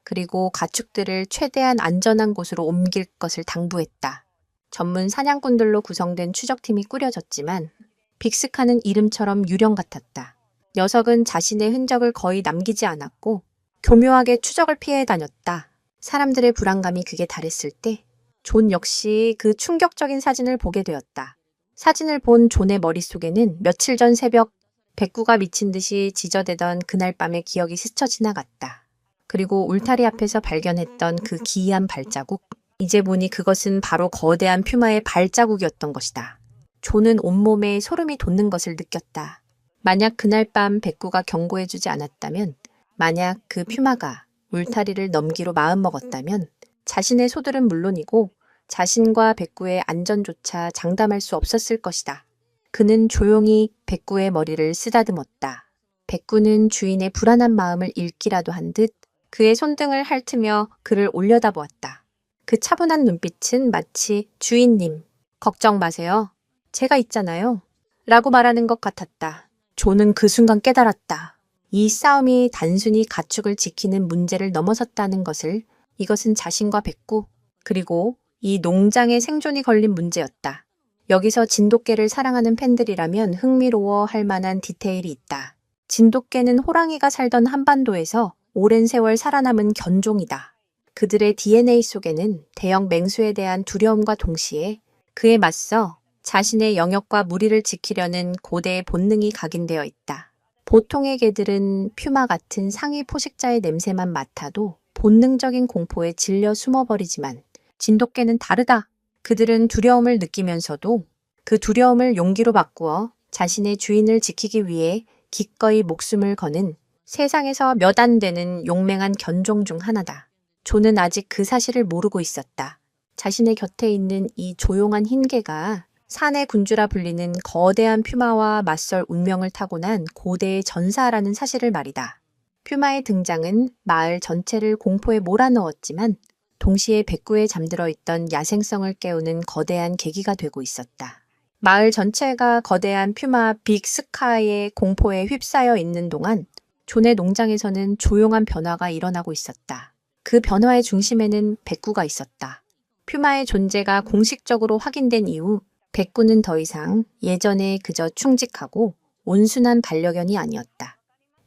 그리고 가축들을 최대한 안전한 곳으로 옮길 것을 당부했다. 전문 사냥꾼들로 구성된 추적팀이 꾸려졌지만 빅스카는 이름처럼 유령 같았다. 녀석은 자신의 흔적을 거의 남기지 않았고 교묘하게 추적을 피해 다녔다. 사람들의 불안감이 극에 달했을 때 존 역시 그 충격적인 사진을 보게 되었다. 사진을 본 존의 머릿속에는 며칠 전 새벽 백구가 미친 듯이 지저대던 그날 밤의 기억이 스쳐 지나갔다. 그리고 울타리 앞에서 발견했던 그 기이한 발자국. 이제 보니 그것은 바로 거대한 퓨마의 발자국이었던 것이다. 존은 온몸에 소름이 돋는 것을 느꼈다. 만약 그날 밤 백구가 경고해주지 않았다면, 만약 그 퓨마가 울타리를 넘기로 마음먹었다면 자신의 소들은 물론이고 자신과 백구의 안전조차 장담할 수 없었을 것이다. 그는 조용히 백구의 머리를 쓰다듬었다. 백구는 주인의 불안한 마음을 읽기라도 한 듯 그의 손등을 핥으며 그를 올려다보았다. 그 차분한 눈빛은 마치 주인님, 걱정 마세요. 제가 있잖아요. 라고 말하는 것 같았다. 존은 그 순간 깨달았다. 이 싸움이 단순히 가축을 지키는 문제를 넘어섰다는 것을. 이것은 자신과 백구, 그리고 이 농장의 생존이 걸린 문제였다. 여기서 진돗개를 사랑하는 팬들이라면 흥미로워할 만한 디테일이 있다. 진돗개는 호랑이가 살던 한반도에서 오랜 세월 살아남은 견종이다. 그들의 DNA 속에는 대형 맹수에 대한 두려움과 동시에 그에 맞서 자신의 영역과 무리를 지키려는 고대의 본능이 각인되어 있다. 보통의 개들은 퓨마 같은 상위 포식자의 냄새만 맡아도 본능적인 공포에 질려 숨어버리지만 진돗개는 다르다. 그들은 두려움을 느끼면서도 그 두려움을 용기로 바꾸어 자신의 주인을 지키기 위해 기꺼이 목숨을 거는 세상에서 몇 안 되는 용맹한 견종 중 하나다. 존은 아직 그 사실을 모르고 있었다. 자신의 곁에 있는 이 조용한 흰개가 산의 군주라 불리는 거대한 퓨마와 맞설 운명을 타고난 고대의 전사라는 사실을 말이다. 퓨마의 등장은 마을 전체를 공포에 몰아넣었지만 동시에 백구에 잠들어 있던 야생성을 깨우는 거대한 계기가 되고 있었다. 마을 전체가 거대한 퓨마 빅 스카의 공포에 휩싸여 있는 동안 존의 농장에서는 조용한 변화가 일어나고 있었다. 그 변화의 중심에는 백구가 있었다. 퓨마의 존재가 공식적으로 확인된 이후 백구는 더 이상 예전에 그저 충직하고 온순한 반려견이 아니었다.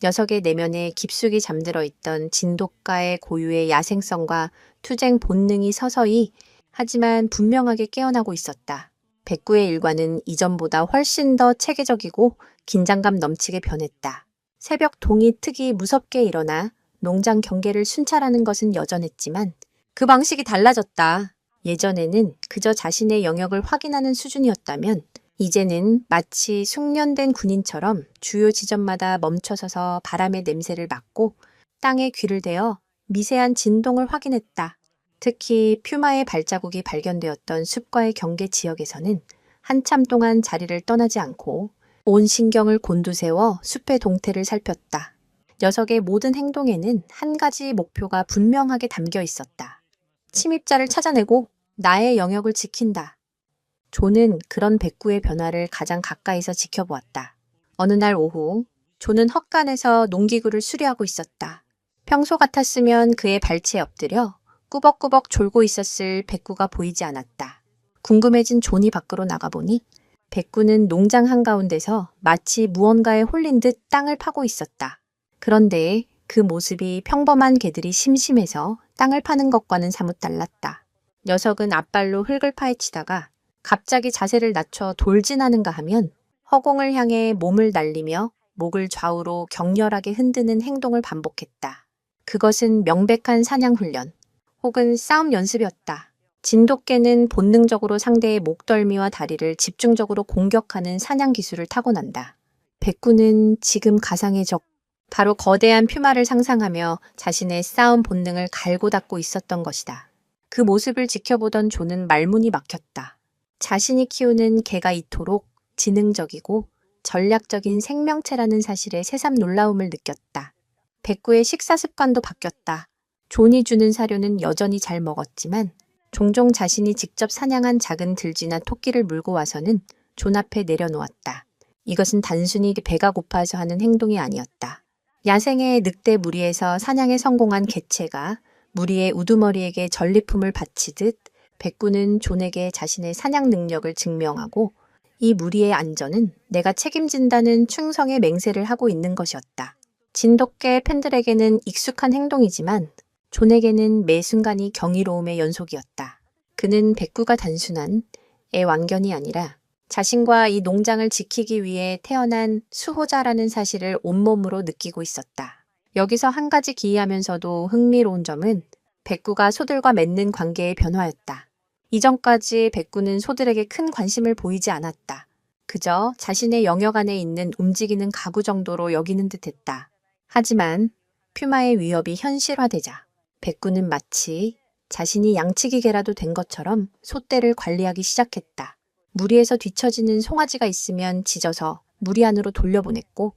녀석의 내면에 깊숙이 잠들어 있던 진돗가의 고유의 야생성과 투쟁 본능이 서서히 하지만 분명하게 깨어나고 있었다. 백구의 일과는 이전보다 훨씬 더 체계적이고 긴장감 넘치게 변했다. 새벽 동이 특이 무섭게 일어나 농장 경계를 순찰하는 것은 여전했지만 그 방식이 달라졌다. 예전에는 그저 자신의 영역을 확인하는 수준이었다면 이제는 마치 숙련된 군인처럼 주요 지점마다 멈춰서서 바람의 냄새를 맡고 땅에 귀를 대어 미세한 진동을 확인했다. 특히 퓨마의 발자국이 발견되었던 숲과의 경계 지역에서는 한참 동안 자리를 떠나지 않고 온 신경을 곤두세워 숲의 동태를 살폈다. 녀석의 모든 행동에는 한 가지 목표가 분명하게 담겨 있었다. 침입자를 찾아내고 나의 영역을 지킨다. 존은 그런 백구의 변화를 가장 가까이서 지켜보았다. 어느 날 오후, 존은 헛간에서 농기구를 수리하고 있었다. 평소 같았으면 그의 발치에 엎드려 꾸벅꾸벅 졸고 있었을 백구가 보이지 않았다. 궁금해진 존이 밖으로 나가보니 백구는 농장 한가운데서 마치 무언가에 홀린 듯 땅을 파고 있었다. 그런데 그 모습이 평범한 개들이 심심해서 땅을 파는 것과는 사뭇 달랐다. 녀석은 앞발로 흙을 파헤치다가 갑자기 자세를 낮춰 돌진하는가 하면 허공을 향해 몸을 날리며 목을 좌우로 격렬하게 흔드는 행동을 반복했다. 그것은 명백한 사냥 훈련 혹은 싸움 연습이었다. 진돗개는 본능적으로 상대의 목덜미와 다리를 집중적으로 공격하는 사냥 기술을 타고난다. 백구는 지금 가상의 적, 바로 거대한 퓨마를 상상하며 자신의 싸움 본능을 갈고 닦고 있었던 것이다. 그 모습을 지켜보던 존은 말문이 막혔다. 자신이 키우는 개가 이토록 지능적이고 전략적인 생명체라는 사실에 새삼 놀라움을 느꼈다. 백구의 식사 습관도 바뀌었다. 존이 주는 사료는 여전히 잘 먹었지만 종종 자신이 직접 사냥한 작은 들쥐나 토끼를 물고 와서는 존 앞에 내려놓았다. 이것은 단순히 배가 고파서 하는 행동이 아니었다. 야생의 늑대 무리에서 사냥에 성공한 개체가 무리의 우두머리에게 전리품을 바치듯 백구는 존에게 자신의 사냥 능력을 증명하고 이 무리의 안전은 내가 책임진다는 충성의 맹세를 하고 있는 것이었다. 진돗개 팬들에게는 익숙한 행동이지만 존에게는 매 순간이 경이로움의 연속이었다. 그는 백구가 단순한 애완견이 아니라 자신과 이 농장을 지키기 위해 태어난 수호자라는 사실을 온몸으로 느끼고 있었다. 여기서 한 가지 기이하면서도 흥미로운 점은 백구가 소들과 맺는 관계의 변화였다. 이전까지 백구는 소들에게 큰 관심을 보이지 않았다. 그저 자신의 영역 안에 있는 움직이는 가구 정도로 여기는 듯했다. 하지만 퓨마의 위협이 현실화되자 백구는 마치 자신이 양치기 개라도 된 것처럼 소떼를 관리하기 시작했다. 무리에서 뒤처지는 송아지가 있으면 짖어서 무리 안으로 돌려보냈고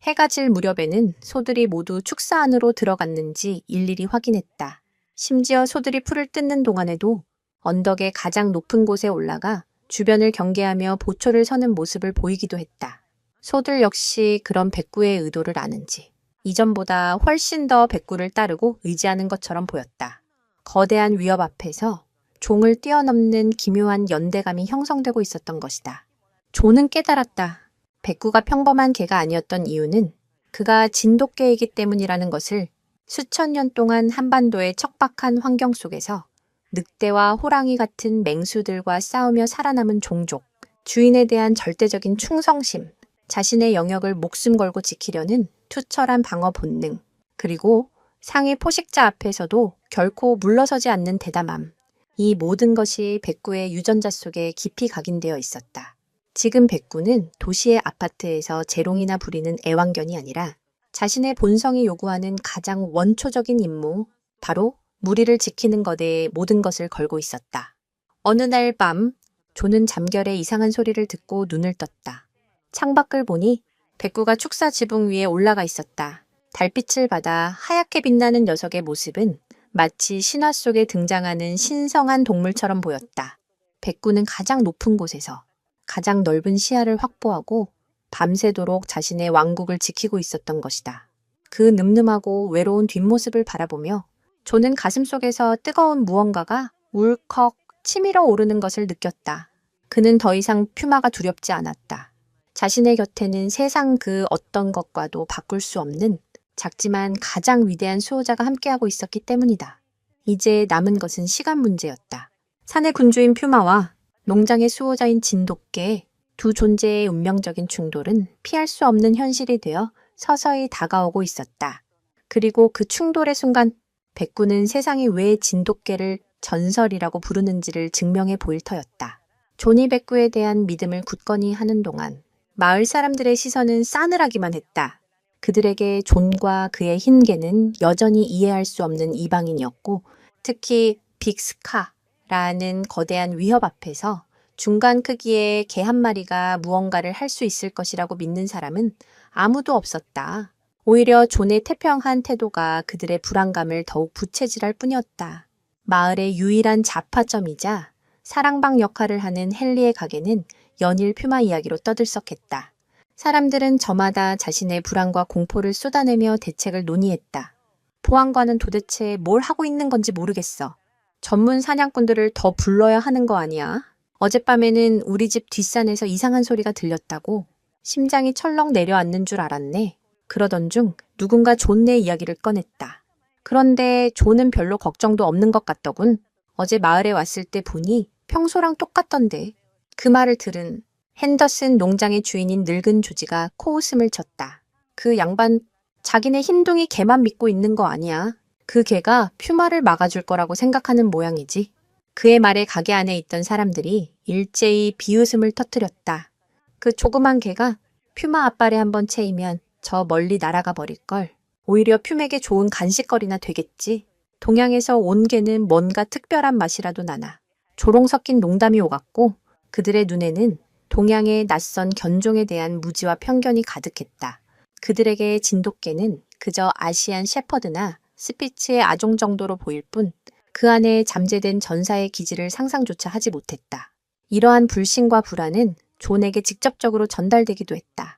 해가 질 무렵에는 소들이 모두 축사 안으로 들어갔는지 일일이 확인했다. 심지어 소들이 풀을 뜯는 동안에도 언덕의 가장 높은 곳에 올라가 주변을 경계하며 보초를 서는 모습을 보이기도 했다. 소들 역시 그런 백구의 의도를 아는지 이전보다 훨씬 더 백구를 따르고 의지하는 것처럼 보였다. 거대한 위협 앞에서 종을 뛰어넘는 기묘한 연대감이 형성되고 있었던 것이다. 존은 깨달았다. 백구가 평범한 개가 아니었던 이유는 그가 진돗개이기 때문이라는 것을 수천 년 동안 한반도의 척박한 환경 속에서 늑대와 호랑이 같은 맹수들과 싸우며 살아남은 종족, 주인에 대한 절대적인 충성심, 자신의 영역을 목숨 걸고 지키려는 투철한 방어 본능, 그리고 상위 포식자 앞에서도 결코 물러서지 않는 대담함, 이 모든 것이 백구의 유전자 속에 깊이 각인되어 있었다. 지금 백구는 도시의 아파트에서 재롱이나 부리는 애완견이 아니라 자신의 본성이 요구하는 가장 원초적인 임무, 바로 무리를 지키는 것에 모든 것을 걸고 있었다. 어느 날 밤, 조는 잠결에 이상한 소리를 듣고 눈을 떴다. 창밖을 보니 백구가 축사 지붕 위에 올라가 있었다. 달빛을 받아 하얗게 빛나는 녀석의 모습은 마치 신화 속에 등장하는 신성한 동물처럼 보였다. 백구는 가장 높은 곳에서 가장 넓은 시야를 확보하고 밤새도록 자신의 왕국을 지키고 있었던 것이다. 그 늠름하고 외로운 뒷모습을 바라보며 조는 가슴속에서 뜨거운 무언가가 울컥 치밀어 오르는 것을 느꼈다. 그는 더 이상 퓨마가 두렵지 않았다. 자신의 곁에는 세상 그 어떤 것과도 바꿀 수 없는 작지만 가장 위대한 수호자가 함께하고 있었기 때문이다. 이제 남은 것은 시간 문제였다. 산의 군주인 퓨마와 농장의 수호자인 진돗개, 두 존재의 운명적인 충돌은 피할 수 없는 현실이 되어 서서히 다가오고 있었다. 그리고 그 충돌의 순간 백구는 세상이 왜 진돗개를 전설이라고 부르는지를 증명해 보일 터였다. 조니 백구에 대한 믿음을 굳건히 하는 동안 마을 사람들의 시선은 싸늘하기만 했다. 그들에게 존과 그의 흰 개는 여전히 이해할 수 없는 이방인이었고 특히 빅스카라는 거대한 위협 앞에서 중간 크기의 개 한 마리가 무언가를 할 수 있을 것이라고 믿는 사람은 아무도 없었다. 오히려 존의 태평한 태도가 그들의 불안감을 더욱 부채질할 뿐이었다. 마을의 유일한 자파점이자 사랑방 역할을 하는 헨리의 가게는 연일 퓨마 이야기로 떠들썩했다. 사람들은 저마다 자신의 불안과 공포를 쏟아내며 대책을 논의했다. 보안관은 도대체 뭘 하고 있는 건지 모르겠어. 전문 사냥꾼들을 더 불러야 하는 거 아니야? 어젯밤에는 우리 집 뒷산에서 이상한 소리가 들렸다고. 심장이 철렁 내려앉는 줄 알았네. 그러던 중 누군가 존의 이야기를 꺼냈다. 그런데 존은 별로 걱정도 없는 것 같더군. 어제 마을에 왔을 때 보니 평소랑 똑같던데. 그 말을 들은 핸더슨 농장의 주인인 늙은 조지가 코웃음을 쳤다. 그 양반 자기네 흰둥이 개만 믿고 있는 거 아니야. 그 개가 퓨마를 막아줄 거라고 생각하는 모양이지. 그의 말에 가게 안에 있던 사람들이 일제히 비웃음을 터뜨렸다. 그 조그만 개가 퓨마 앞발에 한번 채이면 저 멀리 날아가 버릴걸. 오히려 퓨맥에 좋은 간식거리나 되겠지. 동양에서 온 개는 뭔가 특별한 맛이라도 나나. 조롱 섞인 농담이 오갔고 그들의 눈에는 동양의 낯선 견종에 대한 무지와 편견이 가득했다. 그들에게 진돗개는 그저 아시안 셰퍼드나 스피츠의 아종 정도로 보일 뿐 그 안에 잠재된 전사의 기질을 상상조차 하지 못했다. 이러한 불신과 불안은 존에게 직접적으로 전달되기도 했다.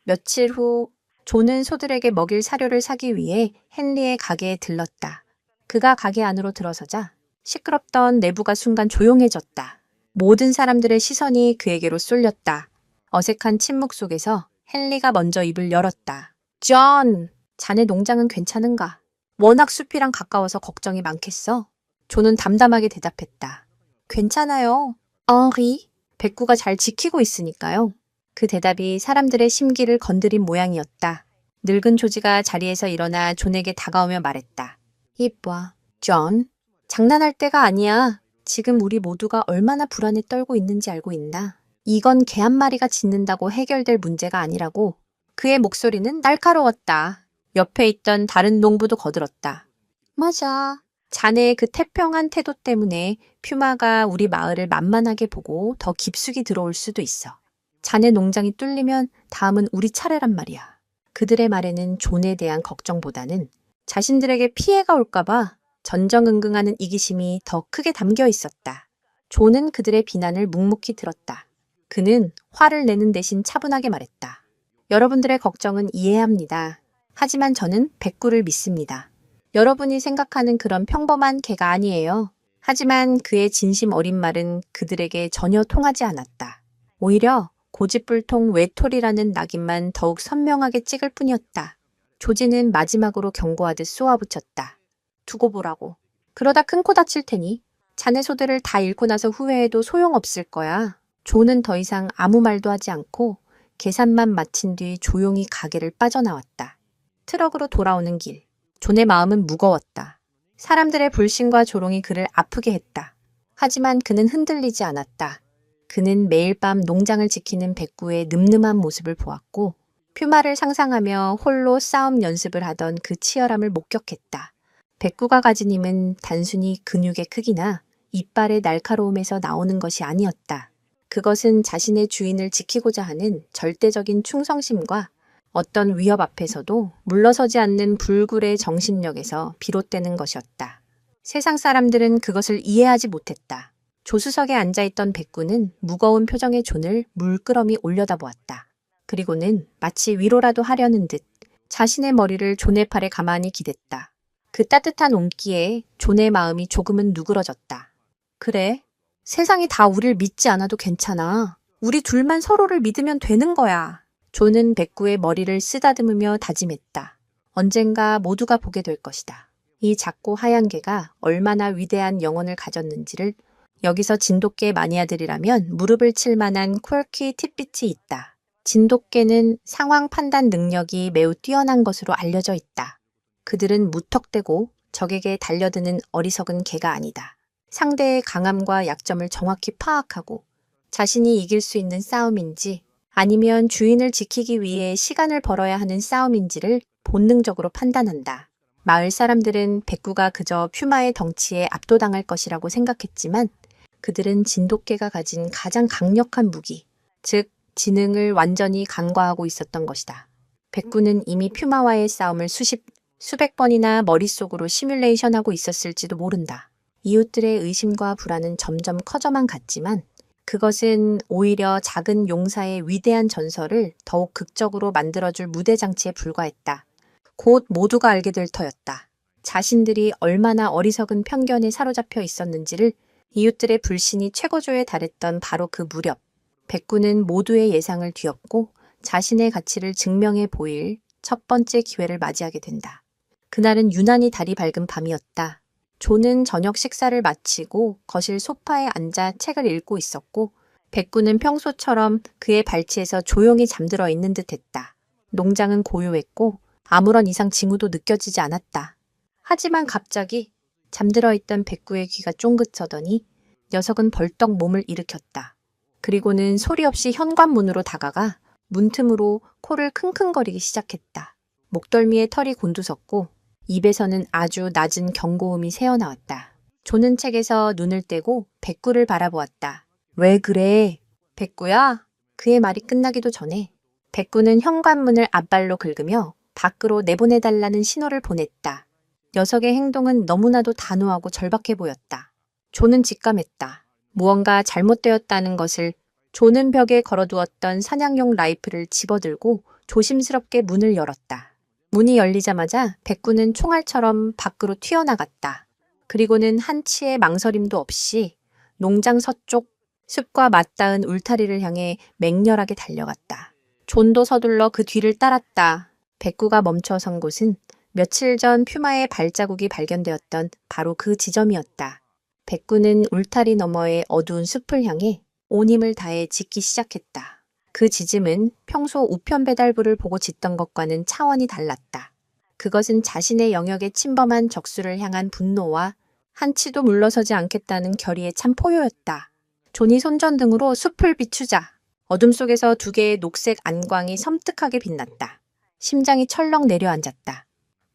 며칠 후 존은 소들에게 먹일 사료를 사기 위해 헨리의 가게에 들렀다. 그가 가게 안으로 들어서자 시끄럽던 내부가 순간 조용해졌다. 모든 사람들의 시선이 그에게로 쏠렸다. 어색한 침묵 속에서 헨리가 먼저 입을 열었다. 존! 자네 농장은 괜찮은가? 워낙 숲이랑 가까워서 걱정이 많겠어. 존은 담담하게 대답했다. 괜찮아요. 엉리. 백구가 잘 지키고 있으니까요. 그 대답이 사람들의 심기를 건드린 모양이었다. 늙은 조지가 자리에서 일어나 존에게 다가오며 말했다. 이봐, 존. 장난할 때가 아니야. 지금 우리 모두가 얼마나 불안에 떨고 있는지 알고 있나? 이건 개 한 마리가 짖는다고 해결될 문제가 아니라고. 그의 목소리는 날카로웠다. 옆에 있던 다른 농부도 거들었다. 맞아. 자네의 그 태평한 태도 때문에 퓨마가 우리 마을을 만만하게 보고 더 깊숙이 들어올 수도 있어. 자네 농장이 뚫리면 다음은 우리 차례란 말이야. 그들의 말에는 존에 대한 걱정보다는 자신들에게 피해가 올까봐 전전긍긍하는 이기심이 더 크게 담겨 있었다. 존은 그들의 비난을 묵묵히 들었다. 그는 화를 내는 대신 차분하게 말했다. 여러분들의 걱정은 이해합니다. 하지만 저는 백구를 믿습니다. 여러분이 생각하는 그런 평범한 개가 아니에요. 하지만 그의 진심 어린 말은 그들에게 전혀 통하지 않았다. 오히려 고집불통 외톨이라는 낙인만 더욱 선명하게 찍을 뿐이었다. 조지는 마지막으로 경고하듯 쏘아붙였다. 두고 보라고. 그러다 큰 코 다칠 테니. 자네 소들을 다 잃고 나서 후회해도 소용없을 거야. 조는 더 이상 아무 말도 하지 않고 계산만 마친 뒤 조용히 가게를 빠져나왔다. 트럭으로 돌아오는 길. 존의 마음은 무거웠다. 사람들의 불신과 조롱이 그를 아프게 했다. 하지만 그는 흔들리지 않았다. 그는 매일 밤 농장을 지키는 백구의 늠름한 모습을 보았고 퓨마를 상상하며 홀로 싸움 연습을 하던 그 치열함을 목격했다. 백구가 가진 힘은 단순히 근육의 크기나 이빨의 날카로움에서 나오는 것이 아니었다. 그것은 자신의 주인을 지키고자 하는 절대적인 충성심과 어떤 위협 앞에서도 물러서지 않는 불굴의 정신력에서 비롯되는 것이었다. 세상 사람들은 그것을 이해하지 못했다. 조수석에 앉아있던 백구는 무거운 표정의 존을 물끄러미 올려다보았다. 그리고는 마치 위로라도 하려는 듯 자신의 머리를 존의 팔에 가만히 기댔다. 그 따뜻한 온기에 존의 마음이 조금은 누그러졌다. 그래, 세상이 다 우릴 믿지 않아도 괜찮아. 우리 둘만 서로를 믿으면 되는 거야. 존은 백구의 머리를 쓰다듬으며 다짐했다. 언젠가 모두가 보게 될 것이다. 이 작고 하얀 개가 얼마나 위대한 영혼을 가졌는지를. 여기서 진돗개 마니아들이라면 무릎을 칠 만한 퀄키 팁빛이 있다. 진돗개는 상황 판단 능력이 매우 뛰어난 것으로 알려져 있다. 그들은 무턱대고 적에게 달려드는 어리석은 개가 아니다. 상대의 강함과 약점을 정확히 파악하고 자신이 이길 수 있는 싸움인지 아니면 주인을 지키기 위해 시간을 벌어야 하는 싸움인지를 본능적으로 판단한다. 마을 사람들은 백구가 그저 퓨마의 덩치에 압도당할 것이라고 생각했지만 그들은 진돗개가 가진 가장 강력한 무기, 즉 지능을 완전히 간과하고 있었던 것이다. 백구는 이미 퓨마와의 싸움을 수백 번이나 머릿속으로 시뮬레이션하고 있었을지도 모른다. 이웃들의 의심과 불안은 점점 커져만 갔지만 그것은 오히려 작은 용사의 위대한 전설을 더욱 극적으로 만들어줄 무대장치에 불과했다. 곧 모두가 알게 될 터였다. 자신들이 얼마나 어리석은 편견에 사로잡혀 있었는지를. 이웃들의 불신이 최고조에 달했던 바로 그 무렵, 백구는 모두의 예상을 뒤엎고 자신의 가치를 증명해 보일 첫 번째 기회를 맞이하게 된다. 그날은 유난히 달이 밝은 밤이었다. 조는 저녁 식사를 마치고 거실 소파에 앉아 책을 읽고 있었고 백구는 평소처럼 그의 발치에서 조용히 잠들어 있는 듯했다. 농장은 고요했고 아무런 이상 징후도 느껴지지 않았다. 하지만 갑자기 잠들어 있던 백구의 귀가 쫑긋서더니 녀석은 벌떡 몸을 일으켰다. 그리고는 소리 없이 현관문으로 다가가 문틈으로 코를 킁킁거리기 시작했다. 목덜미에 털이 곤두섰고 입에서는 아주 낮은 경고음이 새어나왔다. 조는 책에서 눈을 떼고 백구를 바라보았다. 왜 그래? 백구야? 그의 말이 끝나기도 전에 백구는 현관문을 앞발로 긁으며 밖으로 내보내달라는 신호를 보냈다. 녀석의 행동은 너무나도 단호하고 절박해 보였다. 조는 직감했다. 무언가 잘못되었다는 것을. 조는 벽에 걸어두었던 사냥용 라이플을 집어들고 조심스럽게 문을 열었다. 문이 열리자마자 백구는 총알처럼 밖으로 튀어나갔다. 그리고는 한치의 망설임도 없이 농장 서쪽 숲과 맞닿은 울타리를 향해 맹렬하게 달려갔다. 존도 서둘러 그 뒤를 따랐다. 백구가 멈춰선 곳은 며칠 전 퓨마의 발자국이 발견되었던 바로 그 지점이었다. 백구는 울타리 너머의 어두운 숲을 향해 온 힘을 다해 짖기 시작했다. 그 짖음은 평소 우편 배달부를 보고 짖던 것과는 차원이 달랐다. 그것은 자신의 영역에 침범한 적수를 향한 분노와 한치도 물러서지 않겠다는 결의의 참 포효였다. 존이 손전등으로 숲을 비추자 어둠 속에서 두 개의 녹색 안광이 섬뜩하게 빛났다. 심장이 철렁 내려앉았다.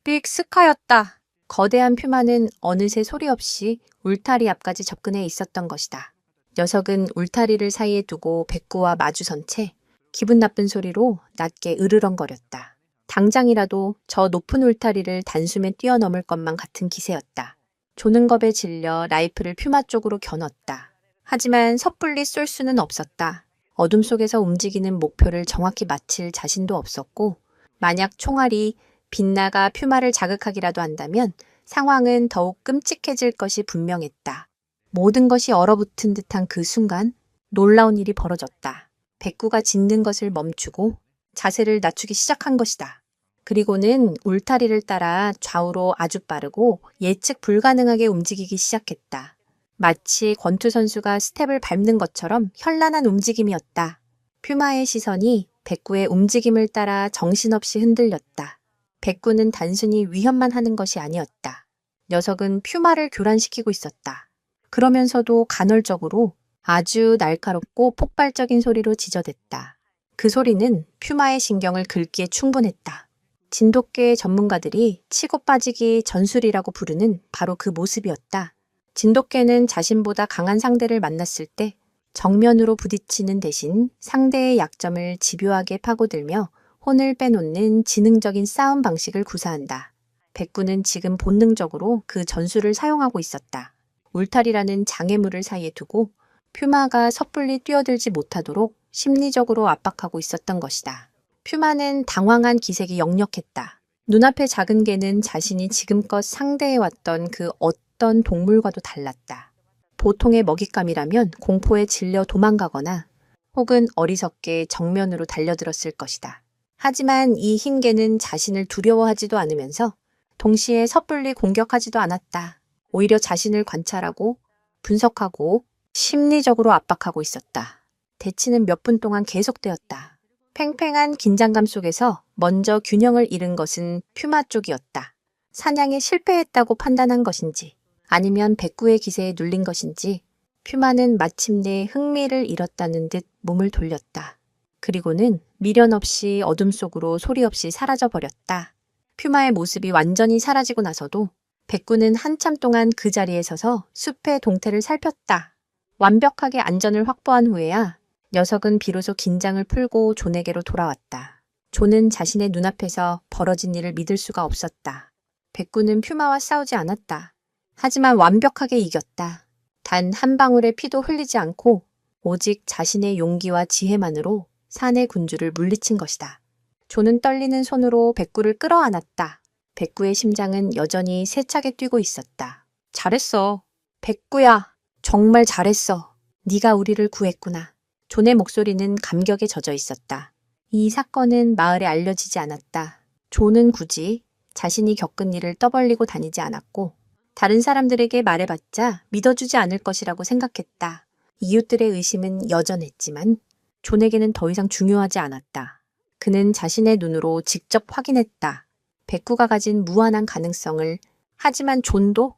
빅 스카였다. 거대한 퓨마는 어느새 소리 없이 울타리 앞까지 접근해 있었던 것이다. 녀석은 울타리를 사이에 두고 백구와 마주선 채 기분 나쁜 소리로 낮게 으르렁거렸다. 당장이라도 저 높은 울타리를 단숨에 뛰어넘을 것만 같은 기세였다. 조는 겁에 질려 라이플을 퓨마 쪽으로 겨눴다. 하지만 섣불리 쏠 수는 없었다. 어둠 속에서 움직이는 목표를 정확히 맞힐 자신도 없었고 만약 총알이 빗나가 퓨마를 자극하기라도 한다면 상황은 더욱 끔찍해질 것이 분명했다. 모든 것이 얼어붙은 듯한 그 순간 놀라운 일이 벌어졌다. 백구가 짖는 것을 멈추고 자세를 낮추기 시작한 것이다. 그리고는 울타리를 따라 좌우로 아주 빠르고 예측 불가능하게 움직이기 시작했다. 마치 권투 선수가 스텝을 밟는 것처럼 현란한 움직임이었다. 퓨마의 시선이 백구의 움직임을 따라 정신없이 흔들렸다. 백구는 단순히 위협만 하는 것이 아니었다. 녀석은 퓨마를 교란시키고 있었다. 그러면서도 간헐적으로 아주 날카롭고 폭발적인 소리로 지저댔다. 그 소리는 퓨마의 신경을 긁기에 충분했다. 진돗개 전문가들이 치고 빠지기 전술이라고 부르는 바로 그 모습이었다. 진돗개는 자신보다 강한 상대를 만났을 때 정면으로 부딪히는 대신 상대의 약점을 집요하게 파고들며 혼을 빼놓는 지능적인 싸움 방식을 구사한다. 백구는 지금 본능적으로 그 전술을 사용하고 있었다. 울타리라는 장애물을 사이에 두고 퓨마가 섣불리 뛰어들지 못하도록 심리적으로 압박하고 있었던 것이다. 퓨마는 당황한 기색이 역력했다. 눈앞의 작은 개는 자신이 지금껏 상대해왔던 그 어떤 동물과도 달랐다. 보통의 먹잇감이라면 공포에 질려 도망가거나 혹은 어리석게 정면으로 달려들었을 것이다. 하지만 이 흰 개는 자신을 두려워하지도 않으면서 동시에 섣불리 공격하지도 않았다. 오히려 자신을 관찰하고 분석하고 심리적으로 압박하고 있었다. 대치는 몇 분 동안 계속되었다. 팽팽한 긴장감 속에서 먼저 균형을 잃은 것은 퓨마 쪽이었다. 사냥에 실패했다고 판단한 것인지 아니면 백구의 기세에 눌린 것인지 퓨마는 마침내 흥미를 잃었다는 듯 몸을 돌렸다. 그리고는 미련 없이 어둠 속으로 소리 없이 사라져버렸다. 퓨마의 모습이 완전히 사라지고 나서도 백구는 한참 동안 그 자리에 서서 숲의 동태를 살폈다. 완벽하게 안전을 확보한 후에야 녀석은 비로소 긴장을 풀고 존에게로 돌아왔다. 존은 자신의 눈앞에서 벌어진 일을 믿을 수가 없었다. 백구는 퓨마와 싸우지 않았다. 하지만 완벽하게 이겼다. 단 한 방울의 피도 흘리지 않고 오직 자신의 용기와 지혜만으로 사내 군주를 물리친 것이다. 존은 떨리는 손으로 백구를 끌어안았다. 백구의 심장은 여전히 세차게 뛰고 있었다. 잘했어. 백구야. 정말 잘했어. 네가 우리를 구했구나. 존의 목소리는 감격에 젖어 있었다. 이 사건은 마을에 알려지지 않았다. 존은 굳이 자신이 겪은 일을 떠벌리고 다니지 않았고 다른 사람들에게 말해봤자 믿어주지 않을 것이라고 생각했다. 이웃들의 의심은 여전했지만 존에게는 더 이상 중요하지 않았다. 그는 자신의 눈으로 직접 확인했다. 백구가 가진 무한한 가능성을. 하지만 존도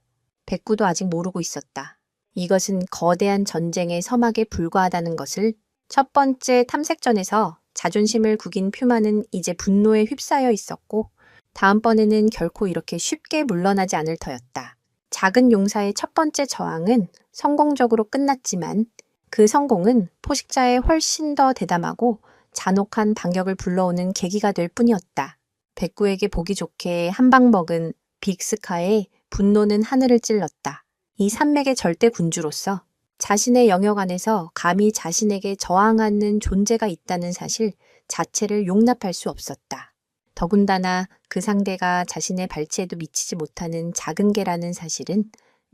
백구도 아직 모르고 있었다. 이것은 거대한 전쟁의 서막에 불과하다는 것을. 첫 번째 탐색전에서 자존심을 구긴 퓨마는 이제 분노에 휩싸여 있었고 다음번에는 결코 이렇게 쉽게 물러나지 않을 터였다. 작은 용사의 첫 번째 저항은 성공적으로 끝났지만 그 성공은 포식자의 훨씬 더 대담하고 잔혹한 반격을 불러오는 계기가 될 뿐이었다. 백구에게 보기 좋게 한 방 먹은 빅스카의 분노는 하늘을 찔렀다. 이 산맥의 절대 군주로서 자신의 영역 안에서 감히 자신에게 저항하는 존재가 있다는 사실 자체를 용납할 수 없었다. 더군다나 그 상대가 자신의 발치에도 미치지 못하는 작은 개라는 사실은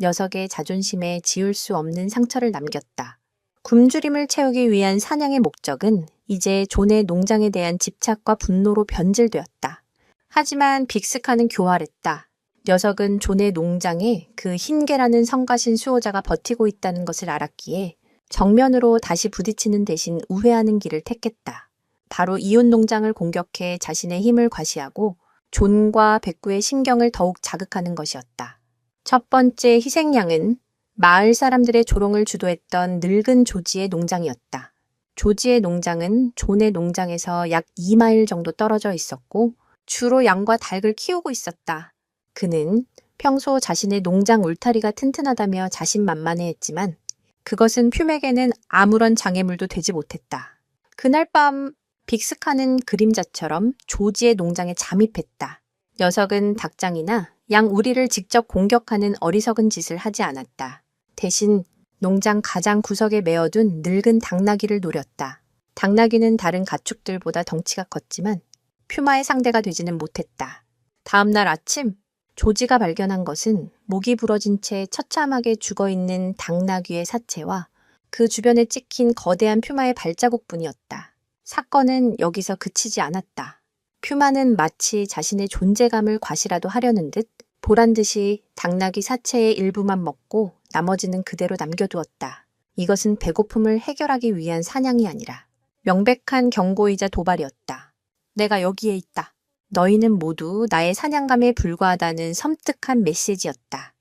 녀석의 자존심에 지울 수 없는 상처를 남겼다. 굶주림을 채우기 위한 사냥의 목적은 이제 존의 농장에 대한 집착과 분노로 변질되었다. 하지만 빅스카는 교활했다. 녀석은 존의 농장에 그 흰개라는 성가신 수호자가 버티고 있다는 것을 알았기에 정면으로 다시 부딪히는 대신 우회하는 길을 택했다. 바로 이웃 농장을 공격해 자신의 힘을 과시하고 존과 백구의 신경을 더욱 자극하는 것이었다. 첫 번째 희생양은 마을 사람들의 조롱을 주도했던 늙은 조지의 농장이었다. 조지의 농장은 존의 농장에서 약 2마일 정도 떨어져 있었고 주로 양과 닭을 키우고 있었다. 그는 평소 자신의 농장 울타리가 튼튼하다며 자신만만해했지만 그것은 퓨맥에는 아무런 장애물도 되지 못했다. 그날 밤 빅스카는 그림자처럼 조지의 농장에 잠입했다. 녀석은 닭장이나 양 우리를 직접 공격하는 어리석은 짓을 하지 않았다. 대신 농장 가장 구석에 메어둔 늙은 당나귀를 노렸다. 당나귀는 다른 가축들보다 덩치가 컸지만 퓨마의 상대가 되지는 못했다. 다음 날 아침 조지가 발견한 것은 목이 부러진 채 처참하게 죽어있는 당나귀의 사체와 그 주변에 찍힌 거대한 퓨마의 발자국뿐이었다. 사건은 여기서 그치지 않았다. 퓨마는 마치 자신의 존재감을 과시라도 하려는 듯 보란듯이 당나귀 사체의 일부만 먹고 나머지는 그대로 남겨두었다. 이것은 배고픔을 해결하기 위한 사냥이 아니라 명백한 경고이자 도발이었다. 내가 여기에 있다. 너희는 모두 나의 사냥감에 불과하다는 섬뜩한 메시지였다.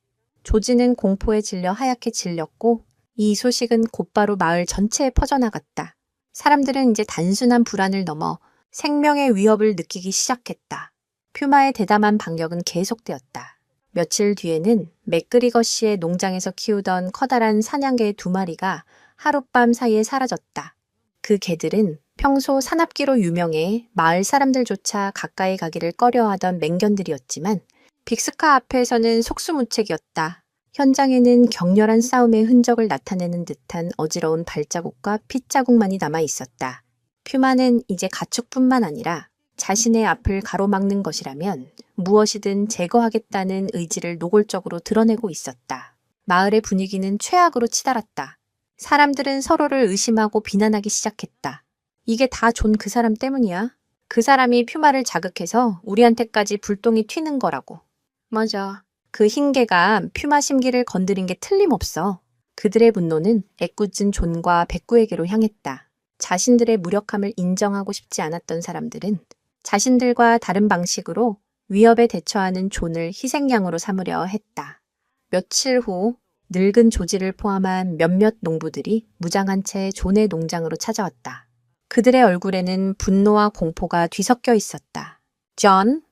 조지는 공포에 질려 하얗게 질렸고 이 소식은 곧바로 마을 전체에 퍼져나갔다. 사람들은 이제 단순한 불안을 넘어 생명의 위협을 느끼기 시작했다. 퓨마의 대담한 반격은 계속되었다. 며칠 뒤에는 맥그리거 씨의 농장에서 키우던 커다란 사냥개 2마리가 하룻밤 사이에 사라졌다. 그 개들은 평소 사납기로 유명해 마을 사람들조차 가까이 가기를 꺼려하던 맹견들이었지만 빅스카 앞에서는 속수무책이었다. 현장에는 격렬한 싸움의 흔적을 나타내는 듯한 어지러운 발자국과 핏자국만이 남아 있었다. 퓨마는 이제 가축뿐만 아니라 자신의 앞을 가로막는 것이라면 무엇이든 제거하겠다는 의지를 노골적으로 드러내고 있었다. 마을의 분위기는 최악으로 치달았다. 사람들은 서로를 의심하고 비난하기 시작했다. 이게 다 존 그 사람 때문이야. 그 사람이 퓨마를 자극해서 우리한테까지 불똥이 튀는 거라고. 맞아. 그 흰개가 퓨마 심기를 건드린 게 틀림없어. 그들의 분노는 애꿎은 존과 백구에게로 향했다. 자신들의 무력함을 인정하고 싶지 않았던 사람들은 자신들과 다른 방식으로 위협에 대처하는 존을 희생양으로 삼으려 했다. 며칠 후 늙은 조지를 포함한 몇몇 농부들이 무장한 채 존의 농장으로 찾아왔다. 그들의 얼굴에는 분노와 공포가 뒤섞여 있었다. 존,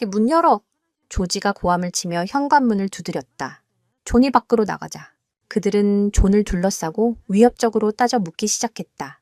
문 열어! 조지가 고함을 치며 현관문을 두드렸다. 존이 밖으로 나가자. 그들은 존을 둘러싸고 위협적으로 따져 묻기 시작했다.